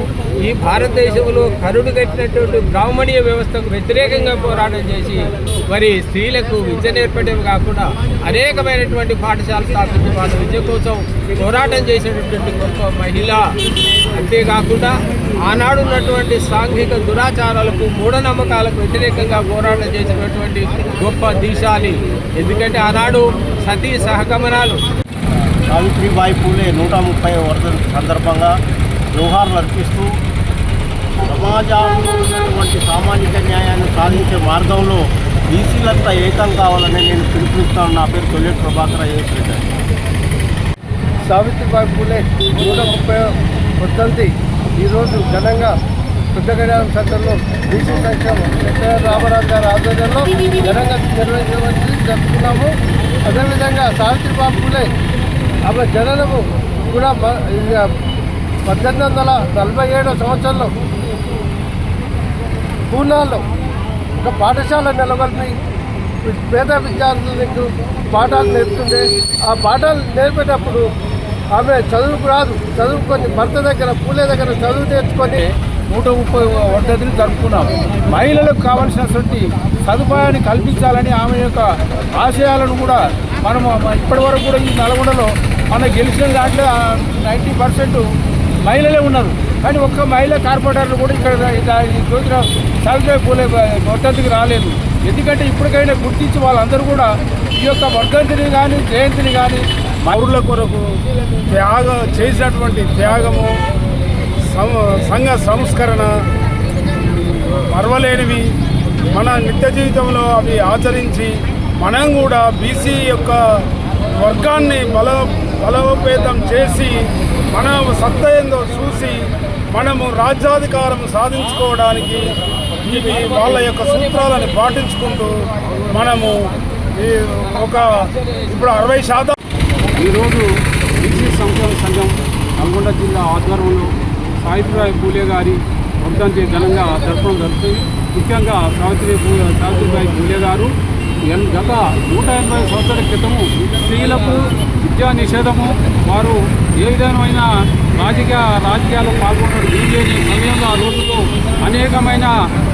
ఈ భారతదేశంలో కరుడు కట్టినటువంటి బ్రాహ్మణీయ వ్యవస్థకు వ్యతిరేకంగా పోరాటం చేసి మరి స్త్రీలకు విద్య నేర్పడమే కాకుండా అనేకమైనటువంటి పాఠశాలలు స్థాపించి వాళ్ళ విద్య కోసం పోరాటం చేసేటటువంటి గొప్ప మహిళ. అంతేకాకుండా ఆనాడు ఉన్నటువంటి సాంఘిక దురాచారాలకు, మూఢనమ్మకాలకు వ్యతిరేకంగా పోరాటం చేసినటువంటి గొప్ప దీశాలి. ఎందుకంటే ఆనాడు సతీ సహగమనాలు. సావిత్రిబాయి పూలే 130వ వర్ధంతి సందర్భంగా జోహార్లు అర్పిస్తూ సమాజంలో ఉన్నటువంటి సామాజిక న్యాయాన్ని సాధించే మార్గంలో బీసీలంతా ఏకం కావాలని నేను పిలుపునిస్తాను. నా పేరు తొలి ప్రభాకర్ ఐఏఎస్. సావిత్రిబాయి పూలే 130వ వర్ధంతి ఈరోజు ఘనంగా పెద్ద గడియారం సెంటర్లో బీసీ సంక్షేమం ఎన్టీఆర్ రామారావు గారి ఆధ్వర్యంలో ఘనంగా జరుపుకున్నాము. అదేవిధంగా సావిత్రిబాయి పూలే ఆమె జననము కూడా 1847 సంవత్సరంలో పూనాలో ఒక పాఠశాల నెలకొల్పి పేద విద్యార్థులకు పాఠాలు నేర్పుతుండే. ఆ పాఠాలు నేర్పేటప్పుడు ఆమె చదువుకు రాదు, చదువుకొని భర్త దగ్గర పూలే దగ్గర చదువు నేర్చుకొని 130వ వర్ధంతిని జరుపుకున్నాము. మహిళలకు కావాల్సినటువంటి సదుపాయాన్ని కల్పించాలని ఆమె యొక్క ఆశయాలను కూడా మనము ఇప్పటి వరకు కూడా ఈ నల్గొండలో మన గెలిచిన దాంట్లో 90% మహిళలే ఉన్నారు. కానీ ఒక్క మహిళా కార్పొరేటర్లు కూడా ఇక్కడ జ్యోతిరావు సావిత్రిబాయి పూలే వర్ధంతికి రాలేదు. ఎందుకంటే ఇప్పటికైనా గుర్తించి వాళ్ళందరూ కూడా ఈ యొక్క వర్ధంతిని కానీ జయంతిని కానీ పౌరుల కొరకు చేసినటువంటి త్యాగము, సంఘ సంస్కరణ మరవలేనివి. మన నిత్య జీవితంలో అవి ఆచరించి మనం కూడా బీసీ యొక్క వర్గాన్ని బలోపేతం చేసి మన సత్తా ఏందో చూసి మనము రాజ్యాధికారం సాధించుకోవడానికి ఇవి వాళ్ళ యొక్క సూత్రాలను పాటించుకుంటూ మనము ఇప్పుడు 60% ఈరోజు బీసీ సంక్షేమ సంఘం నల్గొండ జిల్లా ఆధ్వర్యంలో సావిత్రిబాయి పూలే గారి వర్ధంతి ఘనంగా జరపడం జరుగుతుంది. ముఖ్యంగా సావిత్రిబాయి పూలే గారు గత 180 సంవత్సరాల క్రితము స్త్రీలకు విద్యా నిషేధము, వారు ఏ విధమైన రాజకీయాల్లో పాల్గొన్నారు వీలేని సమయంలో ఆ రోజుల్లో అనేకమైన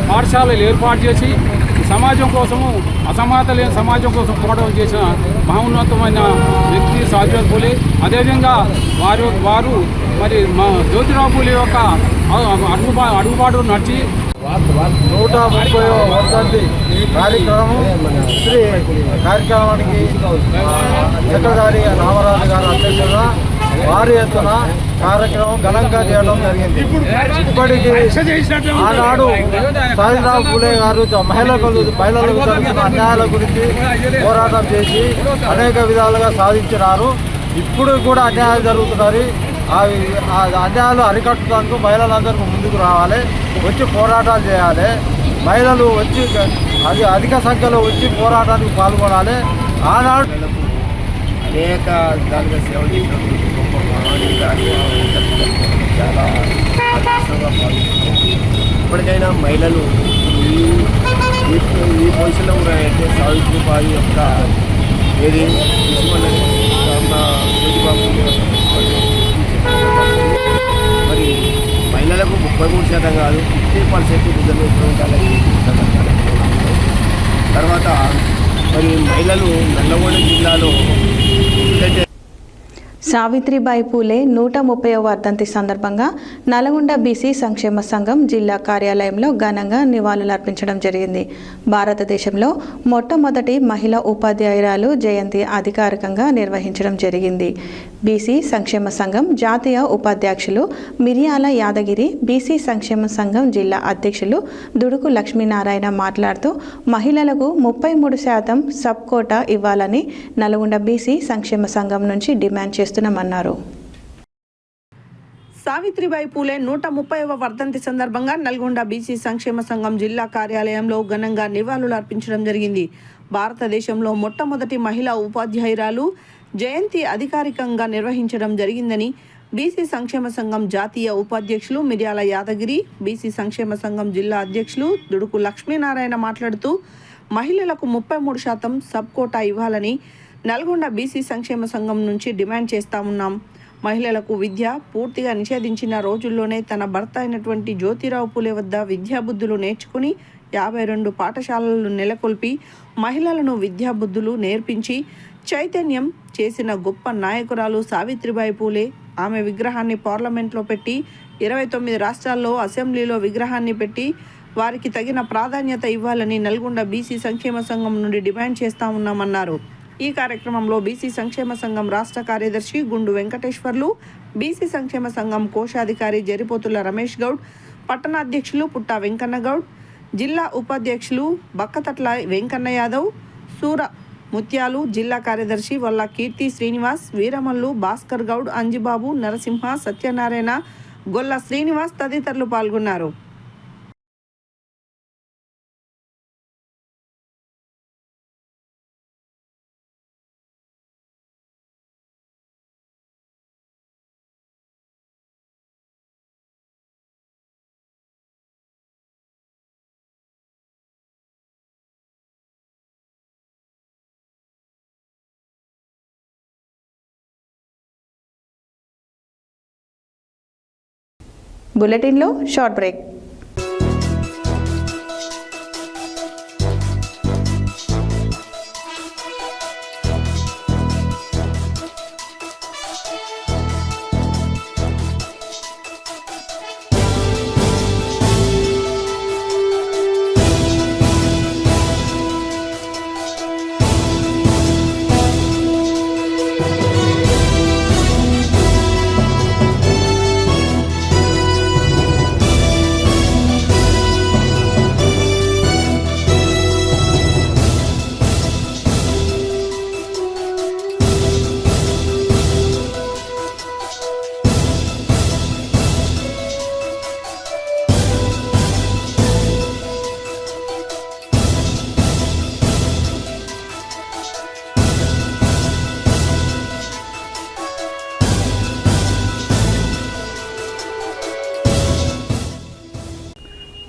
పాఠశాలలు ఏర్పాటు చేసి సమాజం కోసము, అసమానత లేని సమాజం కోసం పోరాటం చేసిన మహోన్నతమైన వ్యక్తి సావిత్రిబాయి పూలే. అదేవిధంగా వారు మరి మా జ్యోతిరావు పూలే యొక్క అడుగుబాటు నడిచి 130వ వర్ధంతి కార్యక్రమానికి చక్రధారి రామారాజు గారి అధ్యక్షతన భారీ ఎత్తున కార్యక్రమం ఘనంగా చేయడం జరిగింది. ఇప్పటికీ ఆనాడు సావిత్రిబాయి పూలే గారు మహిళలకు జరుగుతున్న అన్యాయాల గురించి పోరాటం చేసి అనేక విధాలుగా సాధించినారు. ఇప్పుడు కూడా అన్యాయాలు జరుగుతున్నారు. ఆ అన్యాయాలు అరికట్టడానికి మహిళలందరూ ముందుకు రావాలి, వచ్చి పోరాటాలు చేయాలి. మహిళలు వచ్చి అధిక సంఖ్యలో వచ్చి పోరాటానికి పాల్గొనాలి. ఆనాడు అనేక విధాలుగా సేవలు చేసినటువంటి గొప్ప మహానీయులు చాలా అదృష్టంగా భావిస్తున్నాం. ఇప్పటికైనా మహిళలు ఈ పొజిషన్లో ఉన్నాయంటే సావిత్రిబాయి యొక్క ఏది మరి మహిళలకు 33% కాదు 50% రిజర్వేషన్ ఉండాలని తర్వాత మరి మహిళలు నల్లగొండ జిల్లాలో సావిత్రిబాయి పూలే 130వ వర్ధంతి సందర్భంగా నల్గొండ బీసీ సంక్షేమ సంఘం జిల్లా కార్యాలయంలో ఘనంగా నివాళులర్పించడం జరిగింది. భారతదేశంలో మొట్టమొదటి మహిళా ఉపాధ్యాయురాలు జయంతి అధికారికంగా నిర్వహించడం జరిగింది. బీసీ సంక్షేమ సంఘం జాతీయ ఉపాధ్యక్షులు మిరియాల యాదగిరి, బీసీ సంక్షేమ సంఘం జిల్లా అధ్యక్షులు దుడుకు లక్ష్మీనారాయణ మాట్లాడుతూ మహిళలకు 33% సబ్ కోటా ఇవ్వాలని నల్గొండ బీసీ సంక్షేమ సంఘం నుంచి డిమాండ్ చేస్తున్నామన్నారు. సావిత్రిబాయి పూలే 130వ వర్ధంతి సందర్భంగా నల్గొండ బీసీ సంక్షేమ సంఘం జిల్లా కార్యాలయంలో ఘనంగా నివాళులు అర్పించడం జరిగింది. భారతదేశంలో మొట్టమొదటి మహిళా ఉపాధ్యాయురాలు జయంతి అధికారికంగా నిర్వహించడం జరిగిందని బీసీ సంక్షేమ సంఘం జాతీయ ఉపాధ్యక్షులు మిర్యాల యాదగిరి, బీసీ సంక్షేమ సంఘం జిల్లా అధ్యక్షులు దుడుకు లక్ష్మీనారాయణ మాట్లాడుతూ మహిళలకు 33% సబ్ కోటా ఇవ్వాలని నల్గొండ బీసీ సంక్షేమ సంఘం నుంచి డిమాండ్ చేస్తామున్నాం. మహిళలకు విద్య పూర్తిగా నిషేధించిన రోజుల్లోనే తన భర్త అయినటువంటి జ్యోతిరావు పూలే వద్ద విద్యాబుద్ధులు నేర్చుకుని 52 పాఠశాలలను నెలకొల్పి మహిళలను విద్యాబుద్ధులు నేర్పించి చైతన్యం చేసిన గొప్ప నాయకురాలు సావిత్రిబాయి పూలే. ఆమె విగ్రహాన్ని పార్లమెంట్లో పెట్టి 29 రాష్ట్రాల్లో అసెంబ్లీలో విగ్రహాన్ని పెట్టి వారికి తగిన ప్రాధాన్యత ఇవ్వాలని నల్గొండ బీసీ సంక్షేమ సంఘం నుండి డిమాండ్ చేస్తా ఉన్నామన్నారు. ఈ కార్యక్రమంలో బీసీ సంక్షేమ సంఘం రాష్ట్ర కార్యదర్శి గుండు వెంకటేశ్వర్లు, బీసీ సంక్షేమ సంఘం కోశాధికారి జరిపోతుల రమేష్ గౌడ్, పట్టణాధ్యక్షులు పుట్టా వెంకన్న గౌడ్, జిల్లా ఉపాధ్యక్షులు బక్కతట్ల వెంకన్న యాదవ్, సూర ముత్యాలు, జిల్లా కార్యదర్శి వల్ల కీర్తి శ్రీనివాస్, వీరమల్లు, భాస్కర్ గౌడ్, అంజిబాబు, నరసింహ, సత్యనారాయణ, గొల్ల శ్రీనివాస్ తదితరులు పాల్గొన్నారు. బులెటిన్లో short break.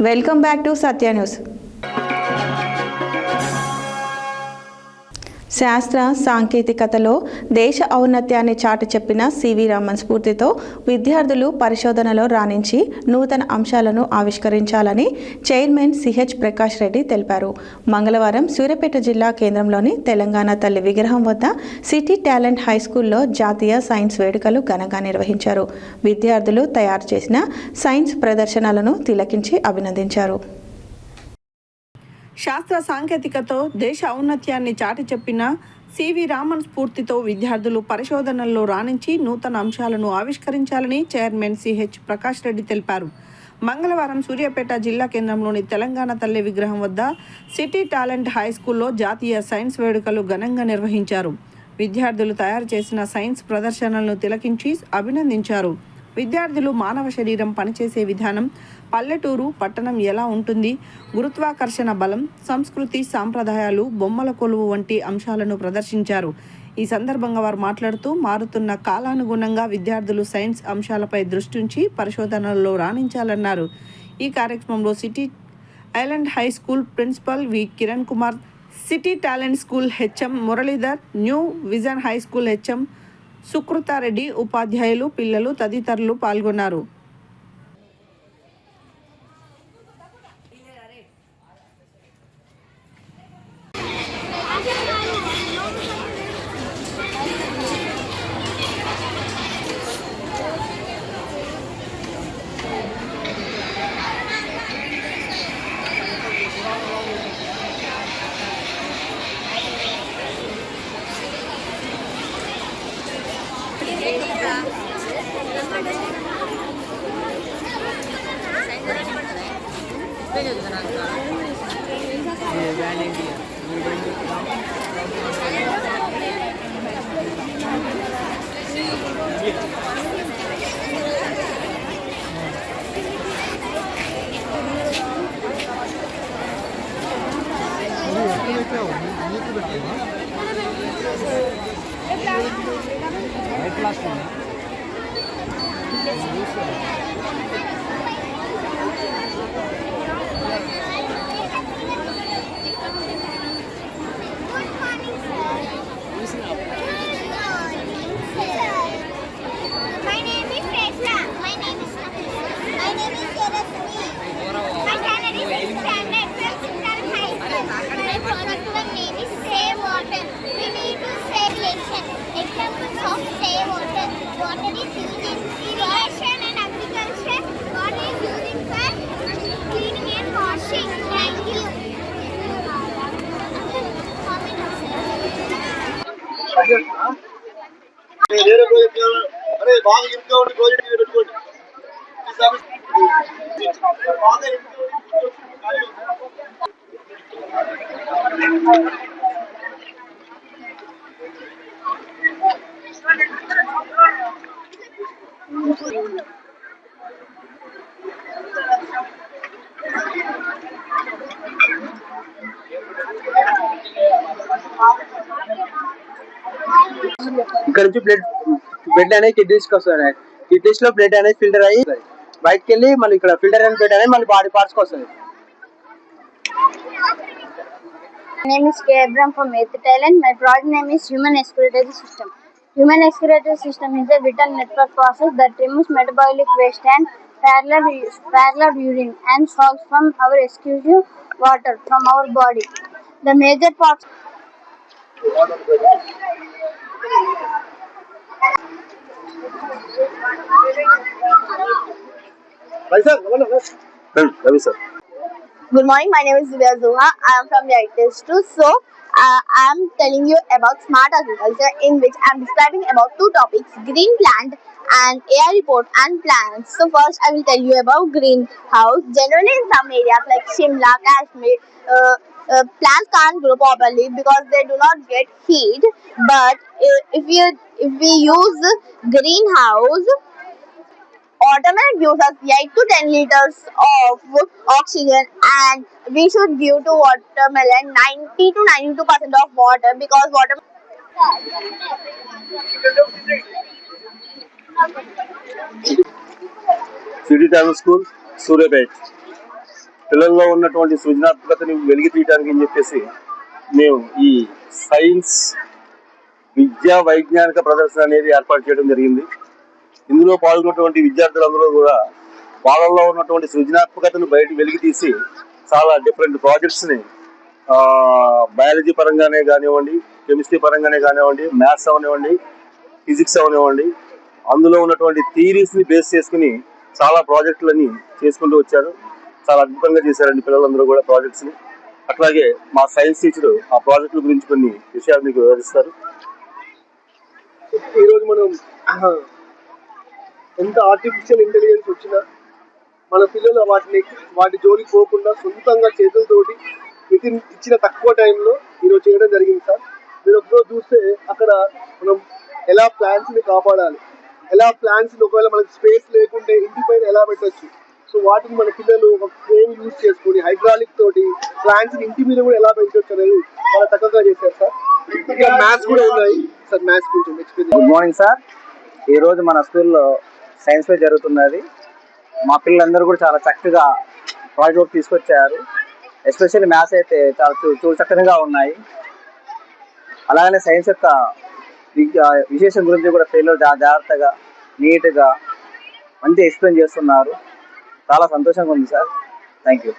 Welcome back to Satya news. శాస్త్ర సాంకేతికతలో దేశ ఔన్నత్యాన్ని చాటి చెప్పిన సివి రామన్ స్ఫూర్తితో విద్యార్థులు పరిశోధనలో రాణించి నూతన అంశాలను ఆవిష్కరించాలని చైర్మన్ సిహెచ్ ప్రకాష్ రెడ్డి తెలిపారు. మంగళవారం సూర్యాపేట జిల్లా కేంద్రంలోని తెలంగాణ తల్లి విగ్రహం వద్ద సిటీ టాలెంట్ హై స్కూల్లో జాతీయ సైన్స్ వేడుకలు ఘనంగా నిర్వహించారు. విద్యార్థులు తయారు చేసిన సైన్స్ ప్రదర్శనలను తిలకించి అభినందించారు. శాస్త్ర సాంకేతికతో దేశ ఔన్నత్యాన్ని చాటి చెప్పిన సివి రామన్ స్ఫూర్తితో విద్యార్థులు పరిశోధనల్లో రాణించి నూతన అంశాలను ఆవిష్కరించాలని చైర్మన్ సిహెచ్ ప్రకాష్ రెడ్డి తెలిపారు. మంగళవారం సూర్యాపేట జిల్లా కేంద్రంలోని తెలంగాణ తల్లి విగ్రహం వద్ద సిటీ టాలెంట్ హై స్కూల్లో జాతీయ సైన్స్ వేడుకలు ఘనంగా నిర్వహించారు. విద్యార్థులు తయారు చేసిన సైన్స్ ప్రదర్శనలను తిలకించి అభినందించారు. విద్యార్థులు మానవ శరీరం పనిచేసే విధానం, పల్లెటూరు పట్టణం ఎలా ఉంటుంది, గురుత్వాకర్షణ బలం, సంస్కృతి సాంప్రదాయాలు, బొమ్మల కొలువు వంటి అంశాలను ప్రదర్శించారు. ఈ సందర్భంగా వారు మాట్లాడుతూ మారుతున్న కాలానుగుణంగా విద్యార్థులు సైన్స్ అంశాలపై దృష్టించి పరిశోధనల్లో రాణించాలన్నారు. ఈ కార్యక్రమంలో city island high school principal V Kiran Kumar, city talent school HM Muralidhar, new vision high school HM Sukrutha Reddy, ఉపాధ్యాయులు, పిల్లలు తదితరులు పాల్గొన్నారు. అరే బాగా ఇంట్లో ఉండి ప్రాజెక్ట్ పెట్టుకోండి. ఇక్కడ నుంచి బ్లడ్ అనేది కిడ్నీస్కి వస్తుంది. కిడ్నీస్ లో బ్లడ్ అనేది ఫిల్టర్ అయ్యి బయటకు వెళ్ళి మళ్ళీ ఇక్కడ ఫిల్టర్ అయిన బ్లడ్ అనేది మళ్ళీ బాడీ పార్ట్స్కి వస్తుంది. My name is K. Abram from 8th Thailand. My project name is Human Excretory System. Human excretory system is a vital network process that removes metabolic waste and parallel urine and salts from our exclusive water from our body. The major parts. Good morning, my name is Divya Zoha. I am from the ITS 2. So, I am telling you about smart agriculture, in which I am describing about two topics, green plant and AI report and plants. So, first I will tell you about greenhouse. Generally, in some areas like Shimla, Kashmir, plants can't grow properly because they do not get heat. But if we use greenhouse, automatic gives us 8 to 10 liters of oxygen, and we should give to watermelon 90 to 92% of water because city time school Suryapet పిల్లల్లో ఉన్నటువంటి సృజనాత్మకతని వెలికి తీయడానికి అని చెప్పేసి మేము ఈ science విద్యా వైజ్ఞానిక ప్రదర్శన అనేది ఏర్పాటు చేయడం జరిగింది. ఇందులో పాల్గొన్నటువంటి విద్యార్థులందరూ కూడా వాళ్ళల్లో ఉన్నటువంటి సృజనాత్మకతను బయట వెలికి తీసి చాలా డిఫరెంట్ ప్రాజెక్ట్స్ని బయాలజీ పరంగానే కానివ్వండి, కెమిస్ట్రీ పరంగానే కానివ్వండి, మ్యాథ్స్ అవనివ్వండి, ఫిజిక్స్ అవనివ్వండి, అందులో ఉన్నటువంటి థియరీస్ని బేస్ చేసుకుని చాలా ప్రాజెక్టులని చేసుకుంటూ వచ్చారు. చాలా అద్భుతంగా చేశారండి పిల్లలందరూ కూడా ప్రాజెక్ట్స్ని. అట్లాగే మా సైన్స్ టీచరు ఆ ప్రాజెక్టుల గురించి కొన్ని విషయాలు మీకు వివరిస్తారు. ఈరోజు మనం ఎంత ఆర్టిఫిషియల్ ఇంటెలిజెన్స్ వచ్చినా మన పిల్లలు వాటి జోలికి పోకుండా సొంతంగా చేతులతోటి ఇచ్చిన తక్కువ టైంలో ఈరోజు చేయడం జరిగింది సార్. మీరు ఒకరోజు చూస్తే అక్కడ మనం ఎలా ప్లాంట్స్ని కాపాడాలి, ఎలా ప్లాంట్స్ని ఒకవేళ మనకి స్పేస్ లేకుంటే ఇంటి పైన ఎలా పెట్టచ్చు, సో వాటిని మన పిల్లలు ఒక ఫ్రేమ్ యూజ్ చేసుకొని హైడ్రాలిక్ తోటి ప్లాంట్స్ని ఇంటి మీద కూడా ఎలా పెంచవచ్చు అనేది చాలా చక్కగా చేశారు సార్. ఇంకా మ్యాథ్స్ కూడా ఉన్నాయి సార్, మ్యాథ్స్ కొంచెం ఎక్స్ప్లెయిన్. Good morning sir. ఈరోజు మన స్కూల్లో సైన్స్ ఫేర్ జరుగుతున్నది. మా పిల్లలందరూ కూడా చాలా చక్కగా ప్రాజెక్ట్ వర్క్ తీసుకొచ్చారు. ఎస్పెషల్లీ మ్యాథ్స్ అయితే చాలా చక్కగా ఉన్నాయి. అలాగనే సైన్స్ యొక్క విశేషం గురించి కూడా పిల్లలు జాగ్రత్తగా నీట్గా మంచిగా ఎక్స్ప్లెయిన్ చేస్తున్నారు. చాలా సంతోషంగా ఉంది సార్. Thank you.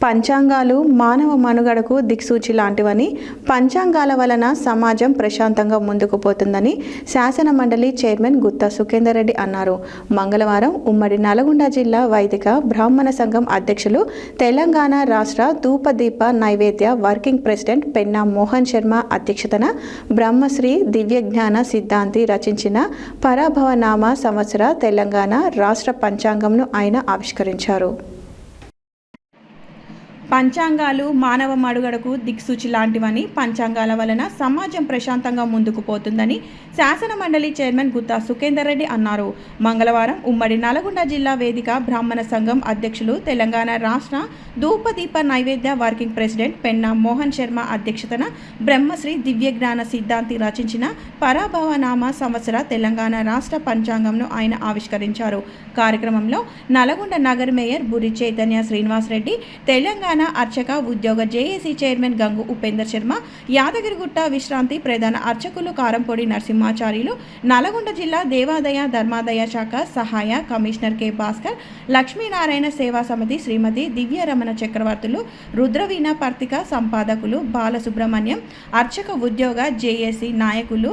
పంచాంగాలు మానవ మనుగడకు దిక్సూచి లాంటివని, పంచాంగాల వలన సమాజం ప్రశాంతంగా ముందుకు పోతుందని శాసన మండలి చైర్మన్ గుత్తా సుఖేందర్ రెడ్డి అన్నారు. మంగళవారం ఉమ్మడి నల్గొండ జిల్లా వైదిక బ్రాహ్మణ సంఘం అధ్యక్షులు, తెలంగాణ రాష్ట్ర ధూపదీప నైవేద్య వర్కింగ్ ప్రెసిడెంట్ పెన్నా మోహన్ శర్మ అధ్యక్షతన బ్రహ్మశ్రీ దివ్యజ్ఞాన సిద్ధాంతి రచించిన పరాభవనామ సంవత్సర తెలంగాణ రాష్ట్ర పంచాంగంను ఆయన ఆవిష్కరించారు. పంచాంగాలు మానవ మనుగడకు దిక్సూచి లాంటివని, పంచాంగాల వలన సమాజం ప్రశాంతంగా ముందుకు పోతుందని శాసన మండలి చైర్మన్ గుత్తా సుఖేందర్ రెడ్డి అన్నారు. మంగళవారం ఉమ్మడి నల్గొండ జిల్లా వేదిక బ్రాహ్మణ సంఘం అధ్యక్షులు, తెలంగాణ రాష్ట్ర ధూపదీప నైవేద్య వర్కింగ్ ప్రెసిడెంట్ పెన్నా మోహన్ శర్మ అధ్యక్షతన బ్రహ్మశ్రీ దివ్యజ్ఞాన సిద్ధాంతి రచించిన పరాభవనామ సంవత్సర తెలంగాణ రాష్ట్ర పంచాంగంను ఆయన ఆవిష్కరించారు. కార్యక్రమంలో నల్గొండ నగర మేయర్ బురి చైతన్య శ్రీనివాస్ రెడ్డి, తెలంగాణ అర్చక ఉద్యోగ జేఏసీ చైర్మన్ గంగు ఉపేందర్ శర్మ, యాదగిరిగుట్ట విశ్రాంతి ప్రధాన అర్చకులు కారంపొడి నరసింహాచార్యులు, నల్గొండ జిల్లా దేవాదాయ ధర్మాదాయ శాఖ సహాయ కమిషనర్ కె భాస్కర్, లక్ష్మీనారాయణ సేవా సమితి శ్రీమతి దివ్యరమణ చక్రవర్తులు, రుద్రవీణ పత్రిక సంపాదకులు బాలసుబ్రహ్మణ్యం, అర్చక ఉద్యోగ జేఏసీ నాయకులు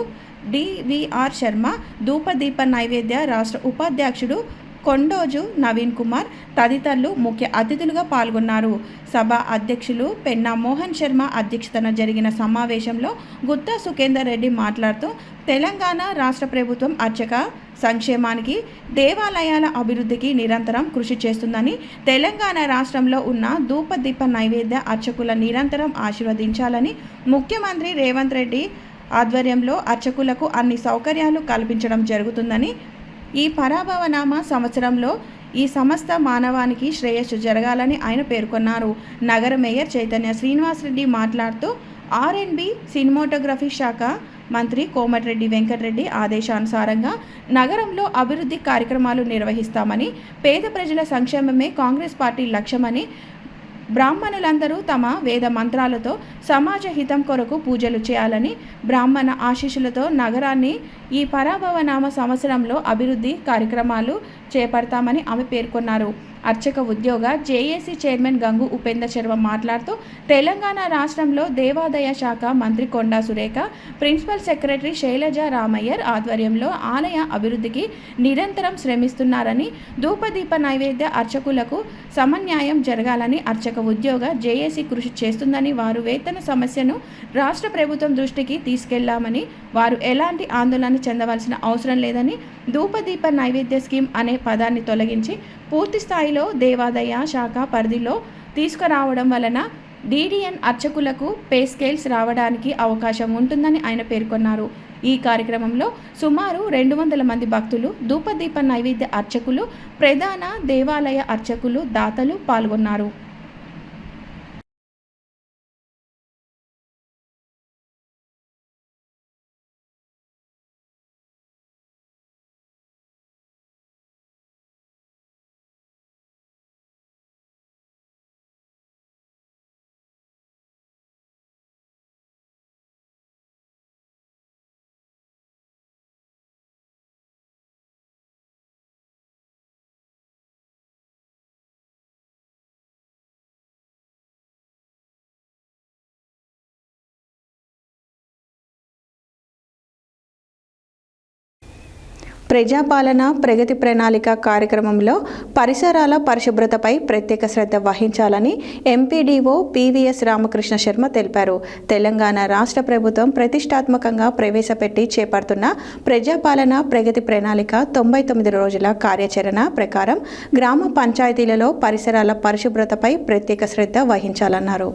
డివిఆర్ శర్మ, ధూపదీప నైవేద్య రాష్ట్ర ఉపాధ్యక్షుడు కొండోజు నవీన్ కుమార్ తదితరులు ముఖ్య అతిథులుగా పాల్గొన్నారు. సభ అధ్యక్షులు పెన్నా మోహన్ శర్మ అధ్యక్షతన జరిగిన సమావేశంలో గుత్తా సుఖేందర్ రెడ్డి మాట్లాడుతూ, తెలంగాణ రాష్ట్ర ప్రభుత్వం అర్చక సంక్షేమానికి, దేవాలయాల అభివృద్ధికి నిరంతరం కృషి చేస్తుందని, తెలంగాణ రాష్ట్రంలో ఉన్న ధూపదీప నైవేద్య అర్చకుల నిరంతరం ఆశీర్వదించాలని, ముఖ్యమంత్రి రేవంత్ రెడ్డి ఆధ్వర్యంలో అర్చకులకు అన్ని సౌకర్యాలు కల్పించడం జరుగుతుందని, ఈ పరాభవనామ సంవత్సరంలో ఈ సమస్త మానవానికి శ్రేయస్సు జరగాలని ఆయన పేర్కొన్నారు. నగర మేయర్ చైతన్య శ్రీనివాసరెడ్డి మాట్లాడుతూ R&B సినిమాటోగ్రఫీ శాఖ మంత్రి కోమటిరెడ్డి వెంకటరెడ్డి ఆదేశానుసారంగా నగరంలో అభివృద్ధి కార్యక్రమాలు నిర్వహిస్తామని, పేద ప్రజల సంక్షేమమే కాంగ్రెస్ పార్టీ లక్ష్యమని, బ్రాహ్మణులందరూ తమ వేద మంత్రాలతో సమాజ హితం కొరకు పూజలు చేయాలని, బ్రాహ్మణ ఆశీస్సులతో నగరాన్ని ఈ పరాభవనామ సంవత్సరంలో అభివృద్ధి కార్యక్రమాలు చేపడతామని ఆమె పేర్కొన్నారు. అర్చక ఉద్యోగ జేఏసీ చైర్మన్ గంగు ఉపేంద్ర శర్మ మాట్లాడుతూ తెలంగాణ రాష్ట్రంలో దేవాదాయ శాఖ మంత్రి కొండా సురేఖ, ప్రిన్సిపల్ సెక్రటరీ శైలజ రామయ్యర్ ఆధ్వర్యంలో ఆలయ అభివృద్ధికి నిరంతరం శ్రమిస్తున్నారని, ధూపదీప నైవేద్య అర్చకులకు సమన్యాయం జరగాలని అర్చక ఉద్యోగ జేఏసీ కృషి చేస్తుందని, వారు వేతన సమస్యను రాష్ట్ర ప్రభుత్వం దృష్టికి తీసుకెళ్లామని, వారు ఎలాంటి ఆందోళన చెందవలసిన అవసరం లేదని, ధూపదీప నైవేద్య స్కీమ్ అనే పదాన్ని తొలగించి పూర్తి స్థాయిలో దేవాదాయ శాఖ పరిధిలో తీసుకురావడం వలన DDN అర్చకులకు పే స్కేల్స్ రావడానికి అవకాశం ఉంటుందని ఆయన పేర్కొన్నారు. ఈ కార్యక్రమంలో సుమారు 200 మంది భక్తులు, ధూపదీప నైవేద్య అర్చకులు, ప్రధాన దేవాలయ అర్చకులు, దాతలు పాల్గొన్నారు. ప్రజాపాలన ప్రగతి ప్రణాళిక కార్యక్రమంలో పరిసరాల పరిశుభ్రతపై ప్రత్యేక శ్రద్ధ వహించాలని ఎంపీడీఓ PVS రామకృష్ణ శర్మ తెలిపారు. తెలంగాణ రాష్ట్ర ప్రభుత్వం ప్రతిష్టాత్మకంగా ప్రవేశపెట్టి చేపడుతున్న ప్రజాపాలన ప్రగతి ప్రణాళిక 99 రోజుల కార్యాచరణ ప్రకారం గ్రామ పంచాయతీలలో పరిసరాల పరిశుభ్రతపై ప్రత్యేక శ్రద్ధ వహించాలన్నారు.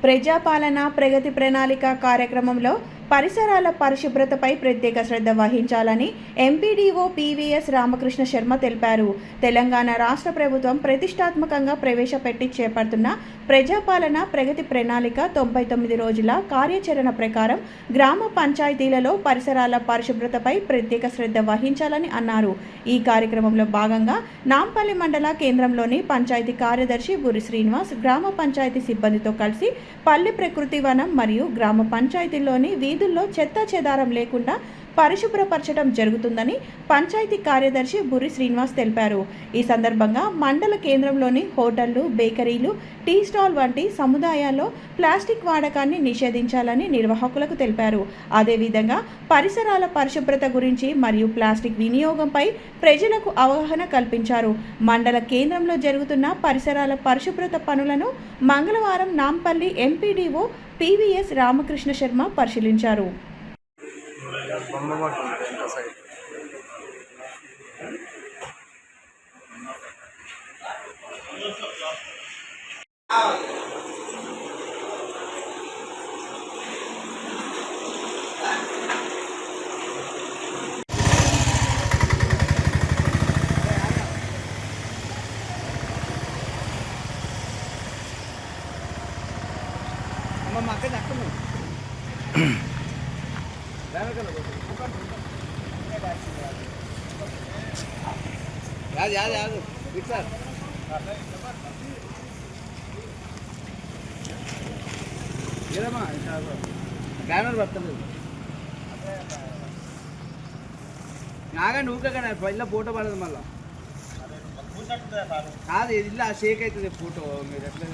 ప్రజాపాలన ప్రగతి ప్రణాళిక కార్యక్రమంలో పరిసరాల పరిశుభ్రతపై ప్రత్యేక శ్రద్ధ వహించాలని ఎంపీడీఓ PVS రామకృష్ణ శర్మ తెలిపారు. తెలంగాణ రాష్ట్ర ప్రభుత్వం ప్రతిష్టాత్మకంగా ప్రవేశపెట్టి చేపడుతున్న ప్రజాపాలన ప్రగతి ప్రణాళిక 99 రోజుల కార్యాచరణ ప్రకారం గ్రామ పంచాయతీలలో పరిసరాల పరిశుభ్రతపై ప్రత్యేక శ్రద్ధ వహించాలని అన్నారు. ఈ కార్యక్రమంలో భాగంగా నాంపల్లి మండల కేంద్రంలోని పంచాయతీ కార్యదర్శి బురి శ్రీనివాస్ గ్రామ పంచాయతీ సిబ్బందితో కలిసి పల్లె ప్రకృతి వనం మరియు గ్రామ పంచాయతీల్లోని వీధుల్లో చెత్త చెదారం లేకుండా పరిశుభ్రపరచడం జరుగుతుందని పంచాయతీ కార్యదర్శి బురి శ్రీనివాస్ తెలిపారు. ఈ సందర్భంగా మండల కేంద్రంలోని హోటళ్లు, బేకరీలు, టీ స్టాల్ వంటి సముదాయాల్లో ప్లాస్టిక్ వాడకాన్ని నిషేధించాలని నిర్వాహకులకు తెలిపారు. అదేవిధంగా పరిసరాల పరిశుభ్రత గురించి మరియు ప్లాస్టిక్ వినియోగంపై ప్రజలకు అవగాహన కల్పించారు. మండల కేంద్రంలో జరుగుతున్న పరిసరాల పరిశుభ్రత పనులను మంగళవారం నాంపల్లి ఎంపీడీఓ PVS రామకృష్ణ శర్మ పరిశీలించారు. క్యామెరా పడుతుంది నాగండి ఊరికే ఇలా ఫోటో పడదు మళ్ళీ కాదు ఇలా షేక్ అవుతుంది ఫోటో మీరు ఎట్లా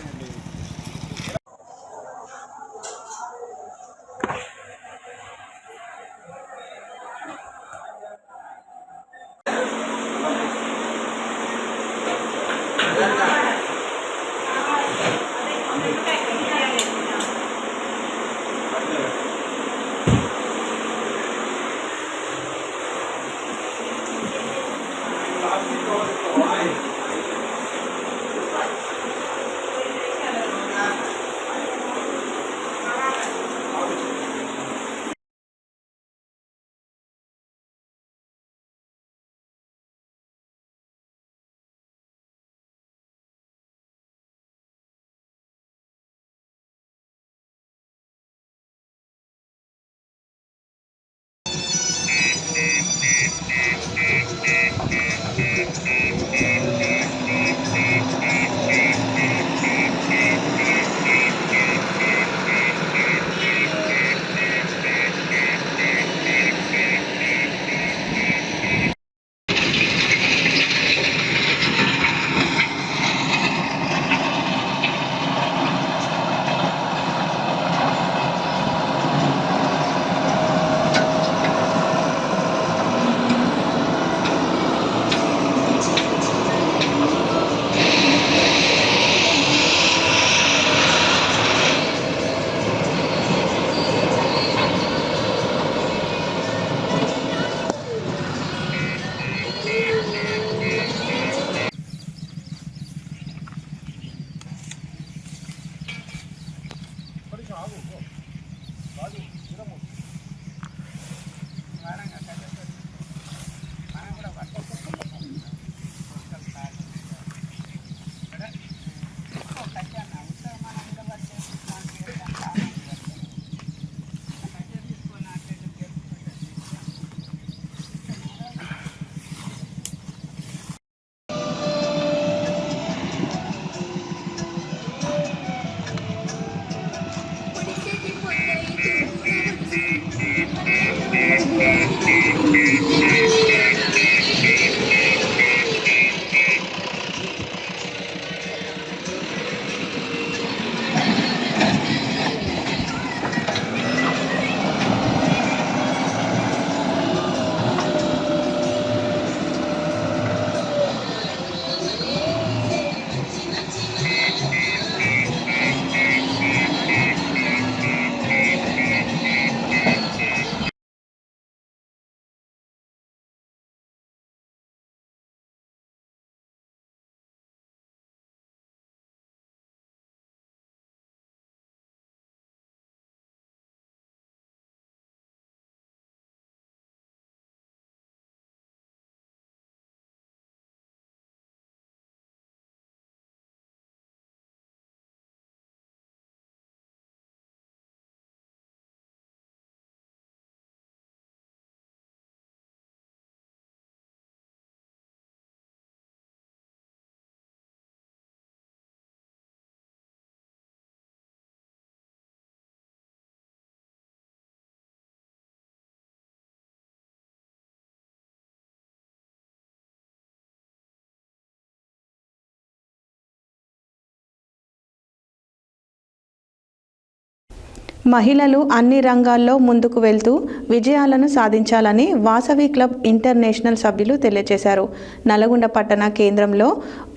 మహిళలు అన్ని రంగాల్లో ముందుకు వెళ్తూ విజయాలను సాధించాలని వాసవి క్లబ్ ఇంటర్నేషనల్ సభ్యులు తెలియజేశారు. నల్గొండ పట్టణ కేంద్రంలో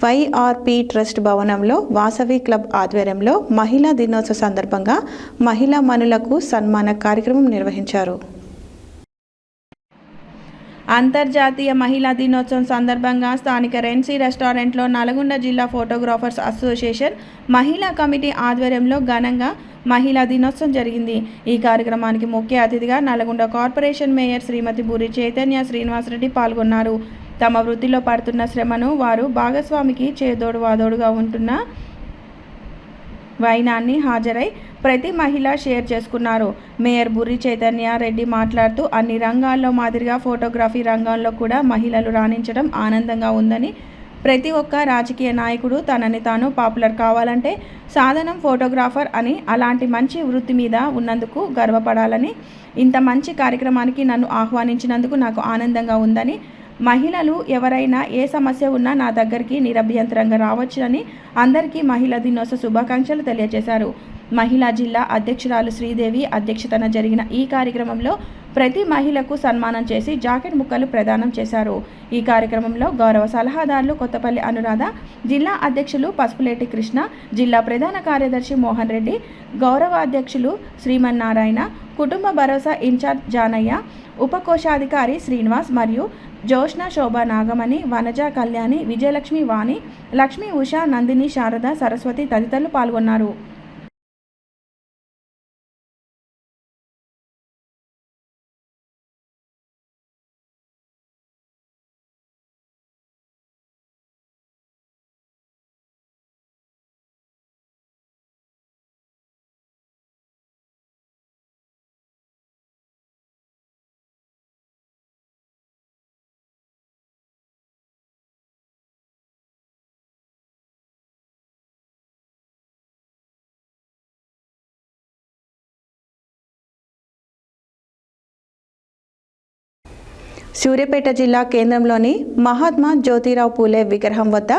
వైఆర్పి ట్రస్ట్ భవనంలో వాసవి క్లబ్ ఆధ్వర్యంలో మహిళా దినోత్సవ సందర్భంగా మహిళా మనులకు సన్మాన కార్యక్రమం నిర్వహించారు. అంతర్జాతీయ మహిళా దినోత్సవం సందర్భంగా స్థానిక రెన్సీ రెస్టారెంట్లో నల్గొండ జిల్లా ఫోటోగ్రాఫర్స్ అసోసియేషన్ మహిళా కమిటీ ఆధ్వర్యంలో ఘనంగా మహిళా దినోత్సవం జరిగింది. ఈ కార్యక్రమానికి ముఖ్య అతిథిగా నల్గొండ కార్పొరేషన్ మేయర్ శ్రీమతి బూరి చైతన్య శ్రీనివాసరెడ్డి పాల్గొన్నారు. తమ వృత్తిలో పడుతున్న శ్రమను వారు భాగస్వామికి చేదోడు వాదోడుగా ఉంటున్న వైనాన్ని హాజరై ప్రతి మహిళ షేర్ చేసుకున్నారు. మేయర్ బుర్రి చైతన్య రెడ్డి మాట్లాడుతూ అన్ని రంగాల్లో మాదిరిగా ఫోటోగ్రఫీ రంగంలో కూడా మహిళలు రాణించడం ఆనందంగా ఉందని, ప్రతి ఒక్క రాజకీయ నాయకుడు తనని తాను పాపులర్ కావాలంటే సాధనం ఫోటోగ్రాఫర్ అని, అలాంటి మంచి వృత్తి మీద ఉన్నందుకు గర్వపడాలని, ఇంత మంచి కార్యక్రమానికి నన్ను ఆహ్వానించినందుకు నాకు ఆనందంగా ఉందని, మహిళలు ఎవరైనా ఏ సమస్య ఉన్నా నా దగ్గరికి నిరభ్యంతరంగా రావచ్చునని అందరికీ మహిళా దినోత్సవ శుభాకాంక్షలు తెలియజేశారు. మహిళా జిల్లా అధ్యక్షురాలు శ్రీదేవి అధ్యక్షతన జరిగిన ఈ కార్యక్రమంలో ప్రతి మహిళకు సన్మానం చేసి జాకెట్ ముక్కలు ప్రదానం చేశారు. ఈ కార్యక్రమంలో గౌరవ సలహాదారులు కొత్తపల్లి అనురాధ, జిల్లా అధ్యక్షులు పసుపులేటి కృష్ణ, జిల్లా ప్రధాన కార్యదర్శి మోహన్ రెడ్డి, గౌరవ అధ్యక్షులు శ్రీమన్నారాయణ, కుటుంబ భరోసా ఇన్ఛార్జ్ జానయ్య, ఉపకోశాధికారి శ్రీనివాస్ మరియు జోష్న, శోభ, నాగమణి, వనజ, కళ్యాణి, విజయలక్ష్మి, వాణి, లక్ష్మీ, ఉష, నందిని, శారద, సరస్వతి తదితరులు పాల్గొన్నారు. సూర్యాపేట జిల్లా కేంద్రంలోని మహాత్మా జ్యోతిరావు పూలే విగ్రహం వద్ద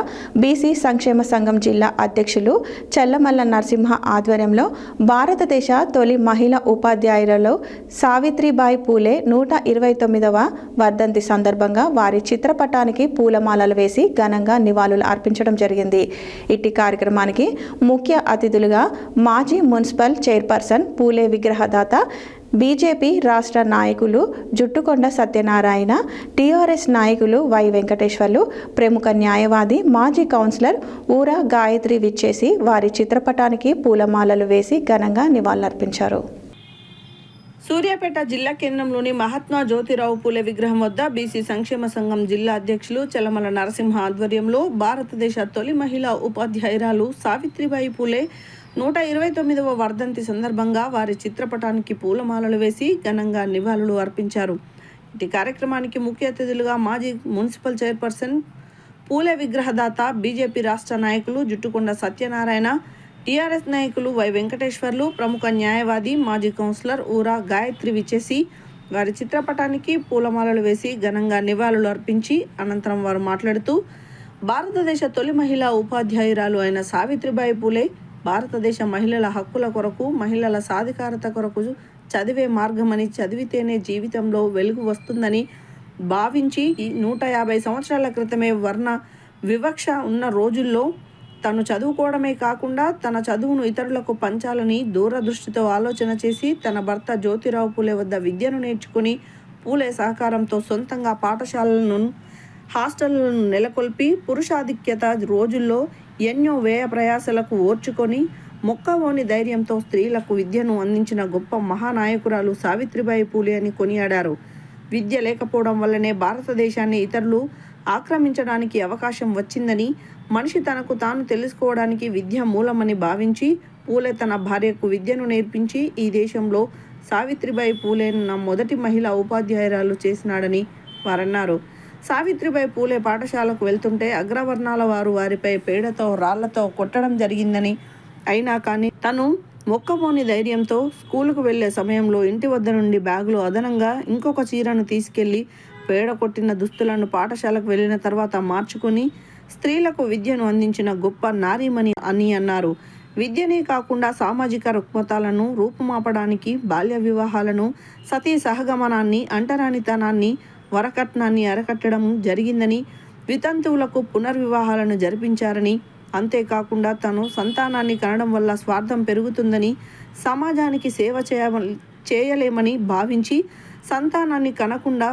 బీసీ సంక్షేమ సంఘం జిల్లా అధ్యక్షులు చల్లమల్ల నరసింహ ఆధ్వర్యంలో భారతదేశ తొలి మహిళా ఉపాధ్యాయులలో సావిత్రిబాయి పూలే 129వ వర్ధంతి సందర్భంగా వారి చిత్రపటానికి పూలమాలలు వేసి ఘనంగా నివాళులు అర్పించడం జరిగింది. ఇట్టి కార్యక్రమానికి ముఖ్య అతిథులుగా మాజీ మున్సిపల్ చైర్పర్సన్, పూలే విగ్రహదాత, బీజేపీ రాష్ట్ర నాయకులు జుట్టుకొండ సత్యనారాయణ, టీఆర్ఎస్ నాయకులు వై వెంకటేశ్వర్లు, ప్రముఖ న్యాయవాది, మాజీ కౌన్సిలర్ ఊరా గాయత్రి విచ్చేసి వారి చిత్రపటానికి పూలమాలలు వేసి ఘనంగా నివాళులర్పించారు. సూర్యాపేట జిల్లా కేంద్రంలోని మహాత్మా జ్యోతిరావు పూలే విగ్రహం వద్ద బీసీ సంక్షేమ సంఘం జిల్లా అధ్యక్షులు చల్లమల నరసింహ ఆధ్వర్యంలో భారతదేశ తొలి మహిళా ఉపాధ్యాయురాలు సావిత్రిబాయి పూలే 129వ వర్ధంతి సందర్భంగా వారి చిత్రపటానికి పూలమాలలు వేసి ఘనంగా నివాళులు అర్పించారు. ఇటు కార్యక్రమానికి ముఖ్య అతిథులుగా మాజీ మున్సిపల్ చైర్పర్సన్, పూలే విగ్రహదాత, బీజేపీ రాష్ట్ర నాయకులు జుట్టుకొండ సత్యనారాయణ, టీఆర్ఎస్ నాయకులు వై వెంకటేశ్వర్లు, ప్రముఖ న్యాయవాది, మాజీ కౌన్సిలర్ ఊరా గాయత్రి విచ్చేసి వారి చిత్రపటానికి పూలమాలలు వేసి ఘనంగా నివాళులు అర్పించి అనంతరం వారు మాట్లాడుతూ, భారతదేశ తొలి మహిళా ఉపాధ్యాయురాలు అయిన సావిత్రిబాయి పూలే భారతదేశ మహిళల హక్కుల కొరకు, మహిళల సాధికారత కొరకు చదివే మార్గమని, చదివితేనే జీవితంలో వెలుగు వస్తుందని భావించి 150 సంవత్సరాల క్రితమే వర్ణ వివక్ష ఉన్న రోజుల్లో తను చదువుకోవడమే కాకుండా తన చదువును ఇతరులకు పంచాలని దూరదృష్టితో ఆలోచన చేసి తన భర్త జ్యోతిరావు పూలే వద్ద విద్యను నేర్చుకుని పూలే సహకారంతో సొంతంగా పాఠశాలలను, హాస్టళ్లను నెలకొల్పి పురుషాధిక్యత రోజుల్లో ఎన్నో వ్యయ ప్రయాసలకు ఓర్చుకొని మొక్కవోని ధైర్యంతో స్త్రీలకు విద్యను అందించిన గొప్ప మహానాయకురాలు సావిత్రిబాయి పూలే అని కొనియాడారు. విద్య లేకపోవడం వల్లనే భారతదేశాన్ని ఇతరులు ఆక్రమించడానికి అవకాశం వచ్చిందని, మనిషి తనకు తాను తెలుసుకోవడానికి విద్య మూలమని భావించి పూలే తన భార్యకు విద్యను నేర్పించి ఈ దేశంలో సావిత్రిబాయి పూలేను మొదటి మహిళా ఉపాధ్యాయురాలు చేసినాడని వారన్నారు. సావిత్రిబాయి పూలే పాఠశాలకు వెళ్తుంటే అగ్రవర్ణాల వారు వారిపై పేడతో, రాళ్లతో కొట్టడం జరిగిందని, అయినా కానీ తను మొక్కమోని ధైర్యంతో స్కూలుకు వెళ్లే సమయంలో ఇంటి వద్ద నుండి బ్యాగులో అదనంగా ఇంకొక చీరను తీసుకెళ్లి పేడ కొట్టిన దుస్తులను పాఠశాలకు వెళ్లిన తర్వాత మార్చుకొని స్త్రీలకు విద్యను అందించిన గొప్ప నారీమణి అని అన్నారు. విద్యనే కాకుండా సామాజిక రుగ్మతాలను రూపుమాపడానికి బాల్య వివాహాలను, సతీ సహగమనాన్ని, అంటరానితనాన్ని, వరకట్నాన్ని అరకట్టడం జరిగిందని, వితంతువులకు పునర్వివాహాలను జరిపించారని, అంతేకాకుండా తను సంతానాన్ని కనడం వల్ల స్వార్థం పెరుగుతుందని, సమాజానికి సేవ చేయలేమని భావించి సంతానాన్ని కనకుండా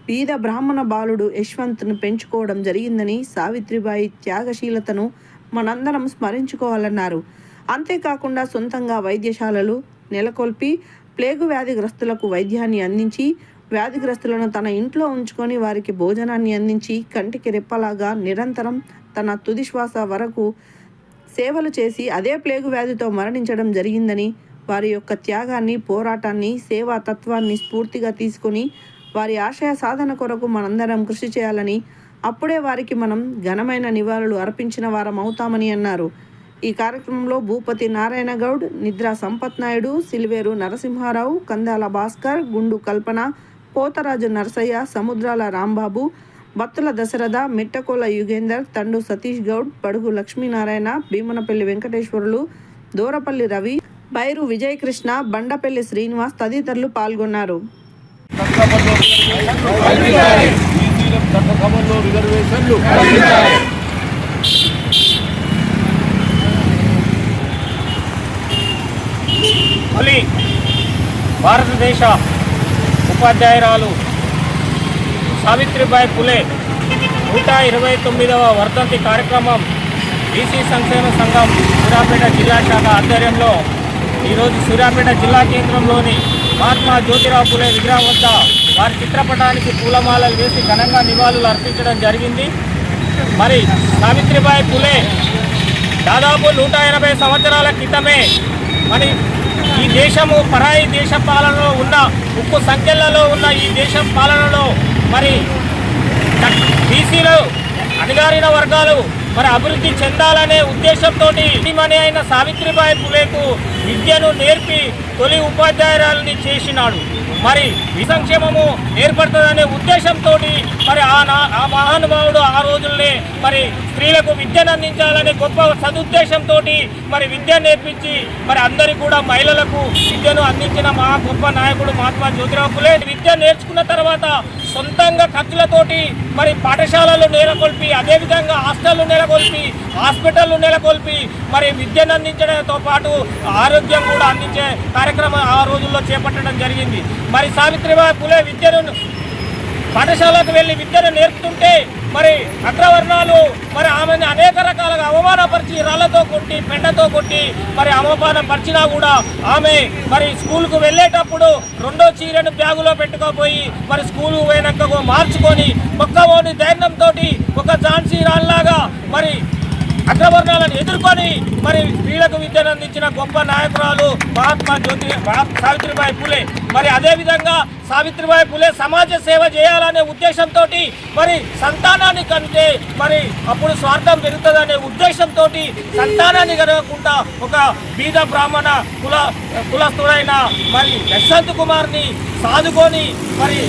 బీద బ్రాహ్మణ బాలుడు యశ్వంత్ను పెంచుకోవడం జరిగిందని, సావిత్రిబాయి త్యాగశీలతను మనందరం స్మరించుకోవాలన్నారు. అంతేకాకుండా సొంతంగా వైద్యశాలలు నెలకొల్పి ప్లేగు వ్యాధిగ్రస్తులకు వైద్యాన్ని అందించి, వ్యాధిగ్రస్తులను తన ఇంట్లో ఉంచుకొని వారికి భోజనాన్ని అందించి, కంటికి రెప్పలాగా నిరంతరం తన తుది శ్వాస వరకు సేవలు చేసి అదే ప్లేగు వ్యాధితో మరణించడం జరిగిందని, వారి యొక్క త్యాగాన్ని, పోరాటాన్ని, సేవా తత్వాన్ని స్ఫూర్తిగా తీసుకొని వారి ఆశయ సాధన కొరకు మనందరం కృషి చేయాలని, అప్పుడే వారికి మనం ఘనమైన నివాళులు అర్పించిన వారం అవుతామని అన్నారు. ఈ కార్యక్రమంలో భూపతి నారాయణ గౌడ్, నిద్రా సంపత్ నాయుడు, సిల్వేరు నరసింహారావు, కందాల భాస్కర్, గుండు కల్పన, పోతరాజు నరసయ్య, సముద్రాల రాంబాబు, బత్తుల దశరథ, మిట్టకోల యుగేందర్, తండు సతీష్ గౌడ్, పడుగు లక్ష్మీనారాయణ, భీమనపల్లి వెంకటేశ్వరులు, దూరపల్లి రవి, బైరు విజయకృష్ణ, బండపల్లి శ్రీనివాస్ తదితరులు పాల్గొన్నారు. భారతదేశ ఉపాధ్యాయురాలు సావిత్రిబాయి పులే 129వ వర్ధంతి కార్యక్రమం బీసీ సంక్షేమ సంఘం సూర్యాపేట జిల్లా శాఖ ఆధ్వర్యంలో ఈరోజు సూర్యాపేట జిల్లా కేంద్రంలోని మహాత్మా జ్యోతిరావు పులే విగ్రహం వద్ద వారి చిత్రపటానికి పూలమాలలు వేసి ఘనంగా నివాళులు అర్పించడం జరిగింది. మరి సావిత్రిబాయి పులే దాదాపు 180 సంవత్సరాల క్రితమే మరి ఈ దేశము పరాయి దేశ పాలనలో ఉన్న, ఉక్కు సంఖ్యలలో ఉన్న ఈ దేశం పాలనలో మరి బీసీలు అణగారిన వర్గాలు మరి అభివృద్ధి చెందాలనే ఉద్దేశంతో మణి అయిన సావిత్రిబాయి పులేకు విద్యను నేర్పి తొలి ఉపాధ్యాయురాలని చేసినాడు. మరి ఈ సంక్షేమము ఏర్పడుతుందనే ఉద్దేశంతో మరి ఆ మహానుభావుడు ఆ రోజుల్నే మరి స్త్రీలకు విద్యను అందించాలనే గొప్ప సదుద్దేశంతో మరి విద్య నేర్పించి మరి అందరికీ కూడా మహిళలకు విద్యను అందించిన మా గొప్ప నాయకుడు మహాత్మా జ్యోతిరావు పులే. విద్య నేర్చుకున్న తర్వాత సొంతంగా ఖర్చులతోటి మరి పాఠశాలలు నెలకొల్పి, అదేవిధంగా హాస్టళ్లు నెలకొల్పి, హాస్పిటళ్లు నెలకొల్పి మరి విద్యను అందించడంతో పాటు ఆరోగ్యం కూడా అందించే కార్యక్రమం ఆ రోజుల్లో చేపట్టడం జరిగింది. మరి సావిత్రిబాయి పులే విద్యను పాఠశాలకు వెళ్ళి విద్యను నేర్పుతుంటే మరి అగ్రవర్ణాలు మరి ఆమెను అనేక రకాలుగా అవమానపరిచి, రాళ్లతో కొట్టి, పెండతో కొట్టి మరి అవమానపరిచినా కూడా ఆమె మరి స్కూల్కు వెళ్ళేటప్పుడు 2వ చీరను బ్యాగులో పెట్టుకోపోయి మరి స్కూలు పోయినాక మార్చుకొని మొక్కవోని ధైర్యంతో ఒక ఝాన్సీ రాణిలాగా మరి అగ్రవర్ణాలను ఎదుర్కొని మరి స్త్రీలకు విద్యను అందించిన గొప్ప నాయకురాలు సావిత్రిబాయి పులే. మరి అదేవిధంగా సావిత్రిబాయి పులే సమాజ సేవ చేయాలనే ఉద్దేశంతో మరి సంతానాన్ని కంటే మరి అప్పుడు స్వార్థం పెరుగుతుందనే ఉద్దేశంతో సంతానాన్ని కలగకుండా ఒక బీద బ్రాహ్మణ కులస్తుడైన మరి యశ్వంత్ కుమార్ని సాదుకొని మరి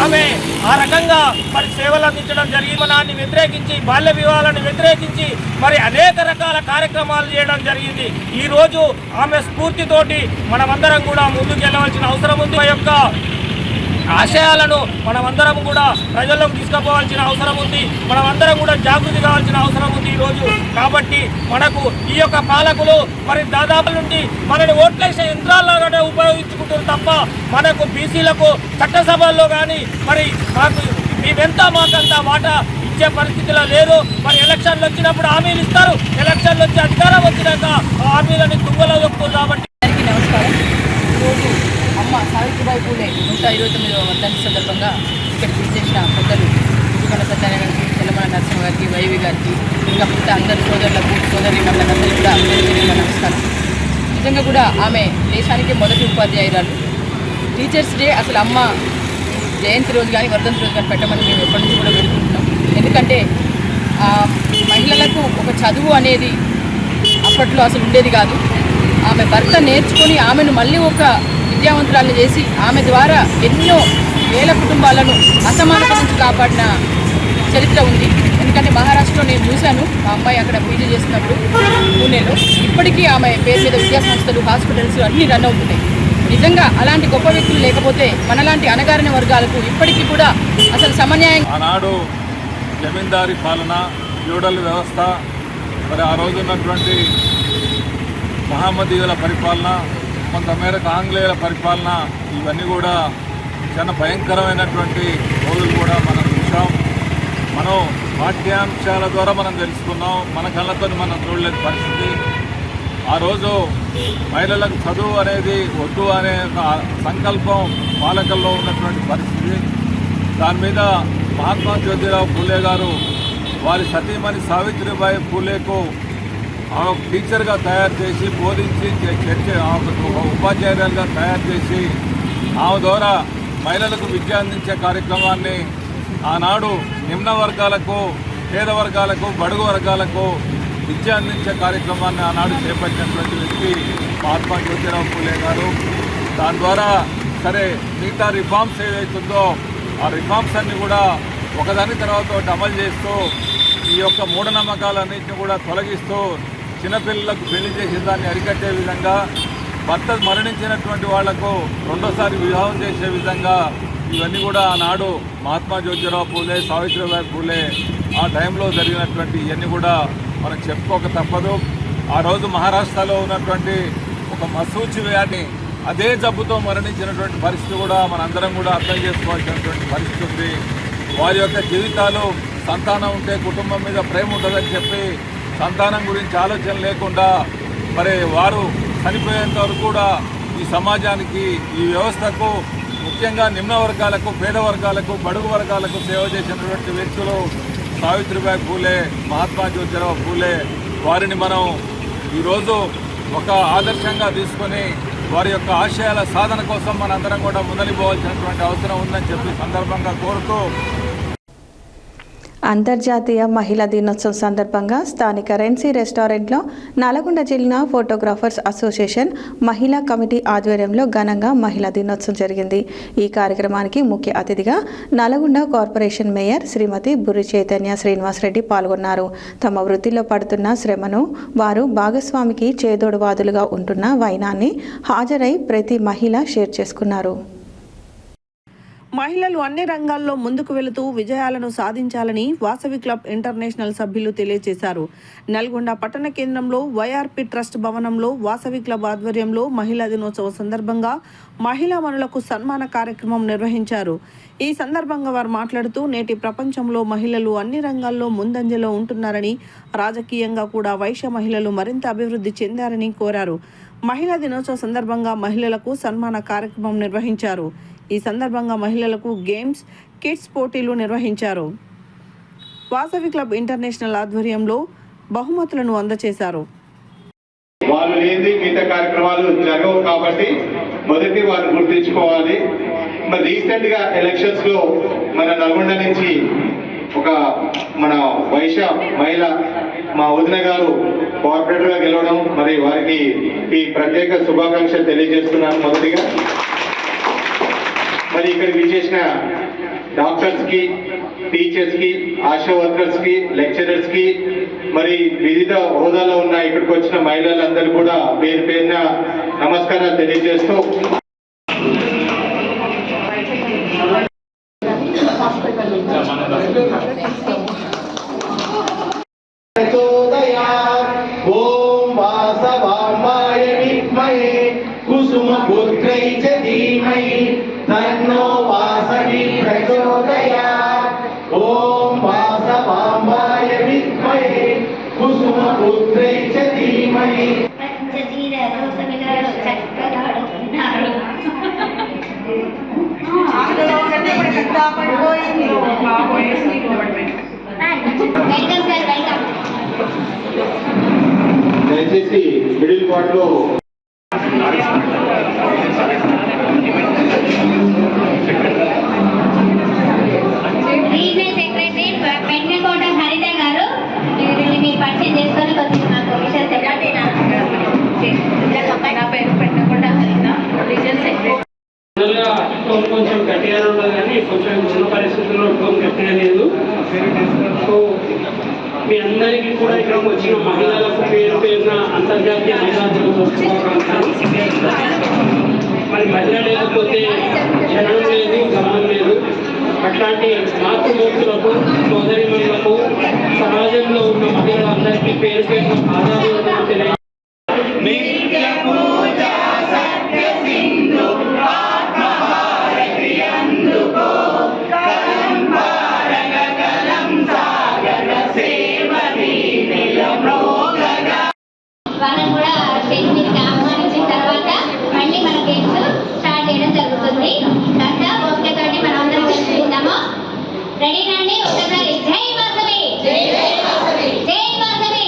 ఆమె ఆ రకంగా మరి సేవలు అందించడం జరిగింది. వ్యతిరేకించి, బాల్య వివాహాలను వ్యతిరేకించి మరి అనేక రకాల కార్యక్రమాలు చేయడం జరిగింది. ఈరోజు ఆమె స్ఫూర్తితోటి మనమందరం కూడా ముందుకు వెళ్ళవలసిన అవసరం ఉంది. ఆ యొక్క ఆశయాలను మనమందరం కూడా ప్రజల్లోకి తీసుకుపోవాల్సిన అవసరం ఉంది. మనమందరం కూడా జాగృతి కావాల్సిన అవసరం ఉంది ఈరోజు. కాబట్టి మనకు ఈ యొక్క పాలకులు మరి దాదాపు నుండి మనని ఓట్లేసే యంత్రాల్లాగానే ఉపయోగించుకుంటారు తప్ప మనకు బీసీలకు చట్టసభల్లో కానీ మరి మాకంతా వాటా ఇచ్చే పరిస్థితిలో లేదు. మరి ఎలక్షన్లు వచ్చినప్పుడు హామీలు ఇస్తారు, ఎలక్షన్లు వచ్చి అధికారం వచ్చినాక ఆ హామీలని తుంగలో దొక్కుతారు. కాబట్టి నమస్కారం. ఈరోజు అమ్మ సావిత్రిబాయి పూలే 129వ వర్ధంతి సందర్భంగా ఇక్కడికి విచ్చేసిన పెద్దలు గురుగణ సత్యనారాయణ గారికి, తెలంగాణ నరసింహ గారికి, వైవి గారికి, ఇంకా మిగతా అందరి సోదరులకు, సోదరీమణులందరికీ కూడా నమస్కారం. నిజంగా కూడా ఆమె దేశానికి మొదటి ఉపాధ్యాయురాలు. టీచర్స్ డే అసలు అమ్మ జయంతి రోజు కానీ వర్ధంతి రోజు కానీ పెట్టమని మేము ఎప్పటి నుంచి కూడా పెడుతుంటున్నాం. ఎందుకంటే మహిళలకు ఒక చదువు అనేది అప్పట్లో అసలు ఉండేది కాదు. ఆమె భర్త నేర్చుకొని ఆమెను మళ్ళీ ఒక విద్యావంతురాలను చేసి ఆమె ద్వారా ఎన్నో వేల కుటుంబాలను అసమానత నుంచి కాపాడిన చరిత్ర ఉంది. ఎందుకంటే మహారాష్ట్రలో నేను చూశాను, మా అమ్మాయి అక్కడ పీజీ చేస్తున్నప్పుడు పూణేలో. ఇప్పటికీ ఆమె పేరు మీద విద్యా సంస్థలు, హాస్పిటల్స్ అన్నీ రన్ అవుతున్నాయి. నిజంగా అలాంటి గొప్ప వ్యక్తులు లేకపోతే మనలాంటి అణగారిన వర్గాలకు ఇప్పటికీ కూడా అసలు సమన్యాయం. ఆనాడు జమీందారీ పాలన, ఫ్యూడల్ వ్యవస్థ, మరి ఆ రోజు ఉన్నటువంటి మహమ్మదీయుల పరిపాలన, కొంతమేరకు ఆంగ్లేయుల పరిపాలన, ఇవన్నీ కూడా చాలా భయంకరమైనటువంటి రోజులు కూడా మనం చూసాం. మనం పాఠ్యాంశాల ద్వారా మనం తెలుసుకున్నాం, మన కళ్ళతో మనం చూడలేని పరిస్థితి. ఆ రోజు మహిళలకు చదువు అనేది వద్దు అనే సంకల్పం పాలకుల్లో ఉన్నటువంటి పరిస్థితి. దాని మీద మహాత్మా జ్యోతిరావు పూలే గారు వారి సతీమణి సావిత్రిబాయి పూలేకు టీచర్గా తయారు చేసి, బోధించి ఉపాధ్యాయురాలుగా తయారు చేసి, ఆమె ద్వారా మహిళలకు విద్య అందించే కార్యక్రమాన్ని ఆనాడు నిమ్న వర్గాలకు, పేద వర్గాలకు, బడుగు వర్గాలకు విద్య అందించే కార్యక్రమాన్ని ఆనాడు చేపట్టినటువంటి వ్యక్తి మహాత్మా జ్యోతిరావు పూలే గారు. దాని ద్వారా సరే మిగతా రిఫార్మ్స్ ఏదైతుందో ఆ రిఫార్మ్స్ అన్నీ కూడా ఒకదాని తర్వాత ఒకటి అమలు చేస్తూ, ఈ యొక్క మూఢనమ్మకాలన్నింటినీ కూడా తొలగిస్తూ, చిన్నపిల్లలకు పెళ్లి చేసే దాన్ని అరికట్టే విధంగా, భర్త మరణించినటువంటి వాళ్లకు రెండోసారి వివాహం చేసే విధంగా ఇవన్నీ కూడా ఆనాడు మహాత్మా జ్యోతిరావు పూలే, సావిత్రిబాయి పూలే ఆ టైంలో జరిగినటువంటి ఇవన్నీ కూడా మనకు చెప్పుకోక తప్పదు. ఆ రోజు మహారాష్ట్రలో ఉన్నటువంటి ఒక మసూచి వ్యాధి, అదే జబ్బుతో మరణించినటువంటి పరిస్థితి కూడా మనందరం కూడా అర్థం చేసుకోవాల్సినటువంటి పరిస్థితి ఉంది. వారి యొక్క జీవితాలు, సంతానం ఉంటే కుటుంబం మీద ప్రేమ ఉంటుందని చెప్పి సంతానం గురించి ఆలోచన లేకుండా మరి వారు చనిపోయేంత వరకు కూడా ఈ సమాజానికి, ఈ వ్యవస్థకు, ముఖ్యంగా నిమ్న వర్గాలకు, పేద వర్గాలకు, బడుగు వర్గాలకు సేవ చేసినటువంటి వ్యక్తులు సావిత్రిబాయి పూలే, మహాత్మా జ్యోతిరావు పూలే. వారిని మనం ఈరోజు ఒక ఆదర్శంగా తీసుకొని వారి యొక్క ఆశయాల సాధన కోసం మనందరం కూడా ముందలిపోవాల్సినటువంటి అవసరం ఉందని చెప్పి సందర్భంగా కోరుతూ, అంతర్జాతీయ మహిళా దినోత్సవం సందర్భంగా స్థానిక రెన్సీ రెస్టారెంట్లో నల్గొండ జిల్లా ఫోటోగ్రాఫర్స్ అసోసియేషన్ మహిళా కమిటీ ఆధ్వర్యంలో ఘనంగా మహిళా దినోత్సవం జరిగింది. ఈ కార్యక్రమానికి ముఖ్య అతిథిగా నల్గొండ కార్పొరేషన్ మేయర్ శ్రీమతి బుర్రి చైతన్య శ్రీనివాసరెడ్డి పాల్గొన్నారు. తమ వృత్తిలో పడుతున్న శ్రమను, వారు భాగస్వామికి చేదోడువాదులుగా ఉంటున్న వైనాన్ని హాజరై ప్రతి మహిళ షేర్ చేసుకున్నారు. మహిళలు అన్ని రంగాల్లో ముందుకు వెళుతూ విజయాలను సాధించాలని వాసవి క్లబ్ ఇంటర్నేషనల్ సభ్యులు తెలియజేశారు. నల్గొండ పట్టణ కేంద్రంలో వైఆర్పి ట్రస్ట్ భవనంలో వాసవి క్లబ్ ఆధ్వర్యంలో మహిళా దినోత్సవం సందర్భంగా మహిళా మనులకు సన్మాన కార్యక్రమం నిర్వహించారు. ఈ సందర్భంగా వారు మాట్లాడుతూ, నేటి ప్రపంచంలో మహిళలు అన్ని రంగాల్లో ముందంజలో ఉంటున్నారని, రాజకీయంగా కూడా వైశ్య మహిళలు మరింత అభివృద్ధి చెందారని కోరారు. మహిళా దినోత్సవం సందర్భంగా మహిళలకు సన్మాన కార్యక్రమం నిర్వహించారు. ఈ సందర్భంగా మహిళలకు గేమ్స్, కిడ్స్ పోటీలు నిర్వహించారు. వాసవి క్లబ్ ఇంటర్నేషనల్ ఆధ్వర్యంలో బహుమతులను అందజేశారు. వాళ్ళు లేని మిగతా కార్యక్రమాలు జరగవు కాబట్టి మొదటి వారు గుర్తించుకోవాలి. మరి రీసెంట్ గా ఎలక్షన్స్ లో మన నల్గొండ నుంచి ఒక మన వైశ్య మహిళ మా వదిన గారు కార్పొరేటర్ గా గెలవడం, మరి వారికి ఈ ప్రత్యేక శుభాకాంక్షలు తెలియజేస్తున్నాను. మొదటిగా మరి ఇక్కడికి విచ్చేసిన డాక్టర్స్ కి, టీచర్స్ కి, ఆశా వర్కర్స్ కి, లెక్చరర్స్ కి, మరి వివిధ హోదాలో ఉన్న ఇక్కడికి వచ్చిన మహిళలందరూ కూడా పేరు పేరున నమస్కారాలు తెలియజేస్తూ, ఓం వాసవాంబాయ విద్మహే కుసుమపుత్రై చ ధీమహి తన్నో వాసవి ప్రచోదయాత్. ఓం వాసవాంబాయ విద్మహే కుసుమపుత్రై చ ధీమహి. దయచేసి మిడిల్ పార్ట్ లో రీజనల్ సెక్రటరీ పెన్నకోట హరిత గారు మీరు పరిచయం చేసుకొని కొద్దిగా నాకు విషయాలు చెప్పండి. నా పేరు పెన్నకోట హరిత, రీజనల్ సెక్రటరీ. కొంచెం గట్టిగానే ఉన్నది కానీ కొంచెం ఉన్న పరిస్థితుల్లో టోన్ గట్టిగా లేదు. సో మీ అందరికీ కూడా ఇక్కడికి వచ్చిన మహిళలకు పేరు పేరున అంతర్జాతీయ మహిళా దినోత్సవం. మరి మహిళ లేకపోతే జనం లేదు, గమనం లేదు. అట్లాంటి మాతృమూర్తులకు, సోదరిమణులకు, సమాజంలో ఉన్న మహిళలందరికీ పేరు పేరున ఆధారాలు తెలియ వాళ్ళని కూడా స్టేజ్ మీదకి ఆహ్వానించిన తర్వాత మళ్ళీ మన గేమ్స్ స్టార్ట్ చేయడం జరుగుతుంది. కాస్త ఓపికతోటి మనం అందరం చూద్దాము. రెడీనండి? ఒకసారి జై వాసవి, జై వాసవి, జై వాసవి.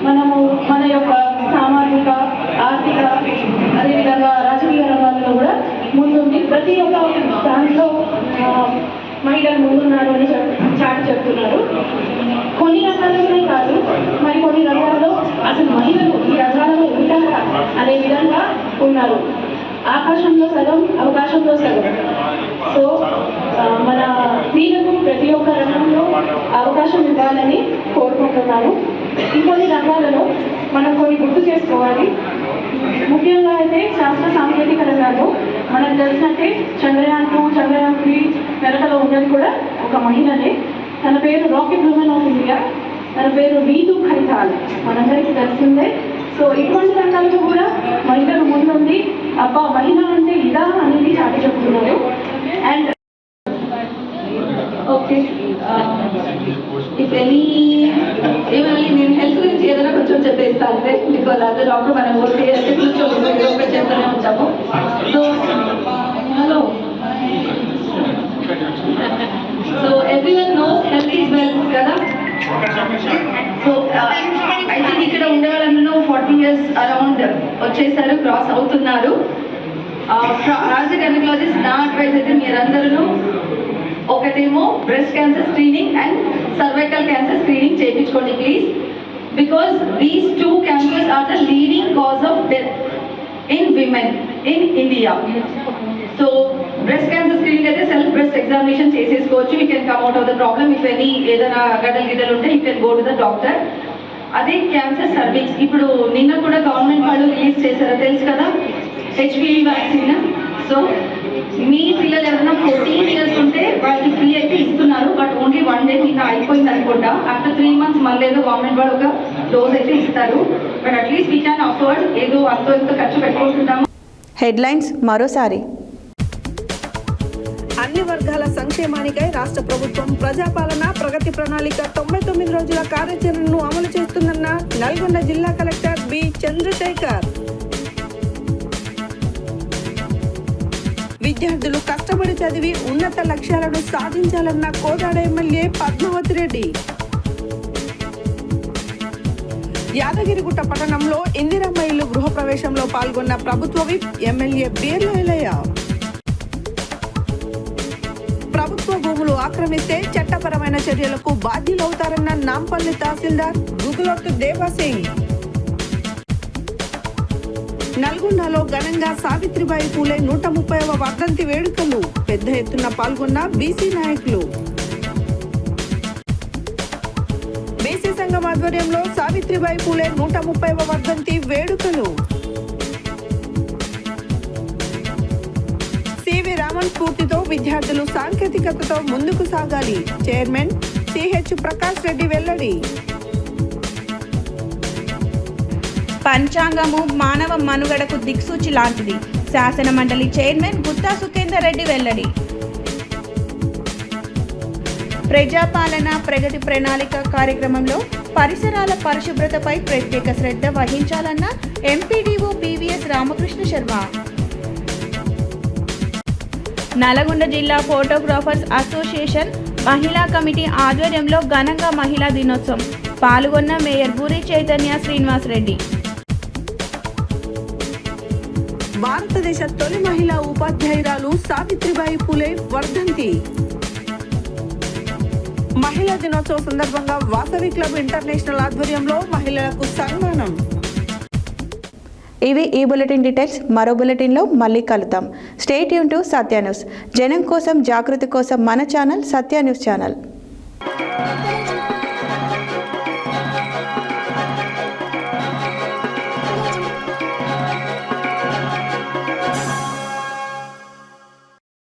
మనము మన యొక్క సామాజిక, ఆర్థిక, అదేవిధంగా రాజకీయ రంగాల్లో కూడా ముందుండి ప్రతి ఒక్క దాంట్లో మహిళలు ముందున్నారు అని చాటి చెప్తున్నారు. కొన్ని రంగాల్లోనే కాదు, మరి కొన్ని రంగాల్లో అసలు మహిళలు ఈ రంగాలలో ఉంటారా అనే విధంగా ఉన్నారు. ఆకాశంలో సగం, అవకాశంలో సగం. సో మన స్త్రీలకు ప్రతి ఒక్క రంగంలో అవకాశం ఇవ్వాలని కోరుకుంటున్నాను. ఇంకొన్ని రంగాలలో మనం కొన్ని గుర్తు చేసుకోవాలి. ముఖ్యంగా అయితే శాస్త్ర సాంకేతిక రంగాల్లో మనకు తెలిసినట్టే చంద్రయాన్ 2, చంద్రయాన్ 3 వెనకలో ఉన్నది కూడా ఒక మహిళనే. తన పేరు రాకెట్ ఉమెన్ ఆఫ్ ఇండియా. తన పేరు నీతూ ఖైతాల్, మనందరికీ తెలిసిందే. సో ఇటువంటి రంగాల్లో కూడా మహిళలు ముందుంది. అబ్బా మహిళ అంటే ఇదా అనేది చాటి చెప్తున్నారు. అండ్ ఓకే, ఏమని నేను హెల్త్ గురించి ఏదైనా కొంచెం చెప్పేస్తాను అంటే బికాజ్ అదే డాక్టర్ మనం ఓకే అంటే కూర్చొని చెప్తూనే ఉంటాము. So hello, so everyone knows health is wealth కదా. సో ఐ థింక్ ఇక్కడ ఉండే వాళ్ళందరూ 40 years అరౌండ్ వచ్చేసారు, క్రాస్ అవుతున్నారు. రాజగైనకాలజిస్ట్ నా అడ్వైజ్ అయితే మీరందరూ ఒకటేమో breast cancer screening and cervical cancer screening చేయించుకోండి please. Because these 2 cancers are the leading cause of death in women in India. So breast cancer screening అయితే సెల్ఫ్ బ్రెస్ట్ ఎగ్జామినేషన్ చేసేసుకోవచ్చు. You can come out of the problem. If any ఏదైనా గడ్డలు ఉంటే you can go to the doctor. అదే cancer cervix, ఇప్పుడు నిన్న కూడా government వాళ్ళు రిలీజ్ చేశారో తెలుసు కదా, HPV వ్యాక్సిన్. సో మీ పిల్లలు ఎవరైనా 14 years ఉంటే వాళ్ళకి ఫ్రీ అయితే ఇస్తున్నారు. బట్ ఓన్లీ 1 day ఇంకా అయిపోయింది అనుకుంటా. ఆఫ్టర్ 3 months మళ్ళీ ఏదో గవర్నమెంట్ వాళ్ళు ఒక డోస్ అయితే ఇస్తారు. But at least we can afford, ఏదో అంతో ఎంతో ఖర్చు పెట్టుకుంటున్నాము. హెడ్లైన్స్ మరోసారి. అన్ని వర్గాల సంక్షేమానికై రాష్ట్ర ప్రభుత్వం ప్రజాపాలన ప్రగతి ప్రణాళిక 99 రోజుల కార్యాచరణను అమలు చేస్తుందన్న నల్గొండ జిల్లా కలెక్టర్ బి చంద్రశేఖర్. విద్యార్థులు కష్టపడి చదివి ఉన్నత లక్ష్యాలను సాధించాలన్న కోదాడ ఎమ్మెల్యే పద్మావతి రెడ్డి. యాదగిరిగుట్ట పట్టణంలో ఇందిరమ్మ ఇల్లు గృహప్రవేశంలో పాల్గొన్న ప్రభుత్వ విప్ ఎమ్మెల్యే బీర్ల ఎలయ్య. ప్రభుత్వ భూములు ఆక్రమిస్తే చట్టపరమైన చర్యలకు బాధ్యులవుతారన్న నాంపల్లి తహసీల్దార్ గుగులొత్తు దేవాసింగ్. నల్గొండలో ఘనంగా సావిత్రిబాయి పూలే 130వ వర్ధంతి వేడుకలు. పెద్ద ఎత్తున పాల్గొన్న బీసీ నాయకులు. బీసీ సంఘం ఆధ్వర్యంలో సావిత్రిబాయి పూలే 130వ వర్ధంతి వేడుకలు. సివి రామన్ స్ఫూర్తితో విద్యార్థులు సాంకేతికతతో ముందుకు సాగాలి. చైర్మన్ సిహెచ్ ప్రకాష్ రెడ్డి వెల్లడి. పంచాంగము మానవ మనుగడకు దిక్సూచి లాంటిది. శాసన మండలి చైర్మన్ గుత్తా సుఖేందర్ రెడ్డి వెల్లడి. ప్రజాపాలన ప్రగతి ప్రణాళిక కార్యక్రమంలో పరిసరాల పరిశుభ్రతపై ప్రత్యేక శ్రద్ధ వహించాలన్న ఎంపీడీఓ బీవీఎస్ రామకృష్ణ శర్మ. నల్గొండ జిల్లా ఫోటోగ్రాఫర్స్ అసోసియేషన్ మహిళా కమిటీ ఆధ్వర్యంలో ఘనంగా మహిళా దినోత్సవం. పాల్గొన్న మేయర్ బూరి చైతన్య శ్రీనివాస్ రెడ్డి. భారతదేశ తొలి మహిళా ఉపాధ్యాయురాలు సావిత్రిబాయి పూలే వర్ధంతి. మహిళా దినోత్సవం సందర్భంగా వాసవి క్లబ్ ఇంటర్నేషనల్ ఆధ్వర్యంలో మహిళలకు సన్మానం. ఇవి ఈ బులెటిన్ డీటెయిల్స్. మరో బులెటిన్లో మళ్ళీ కలుద్దాం. Stay tune to Satya news. జనం కోసం, జాగృతి కోసం మన ఛానల్ సత్య న్యూస్ ఛానల్.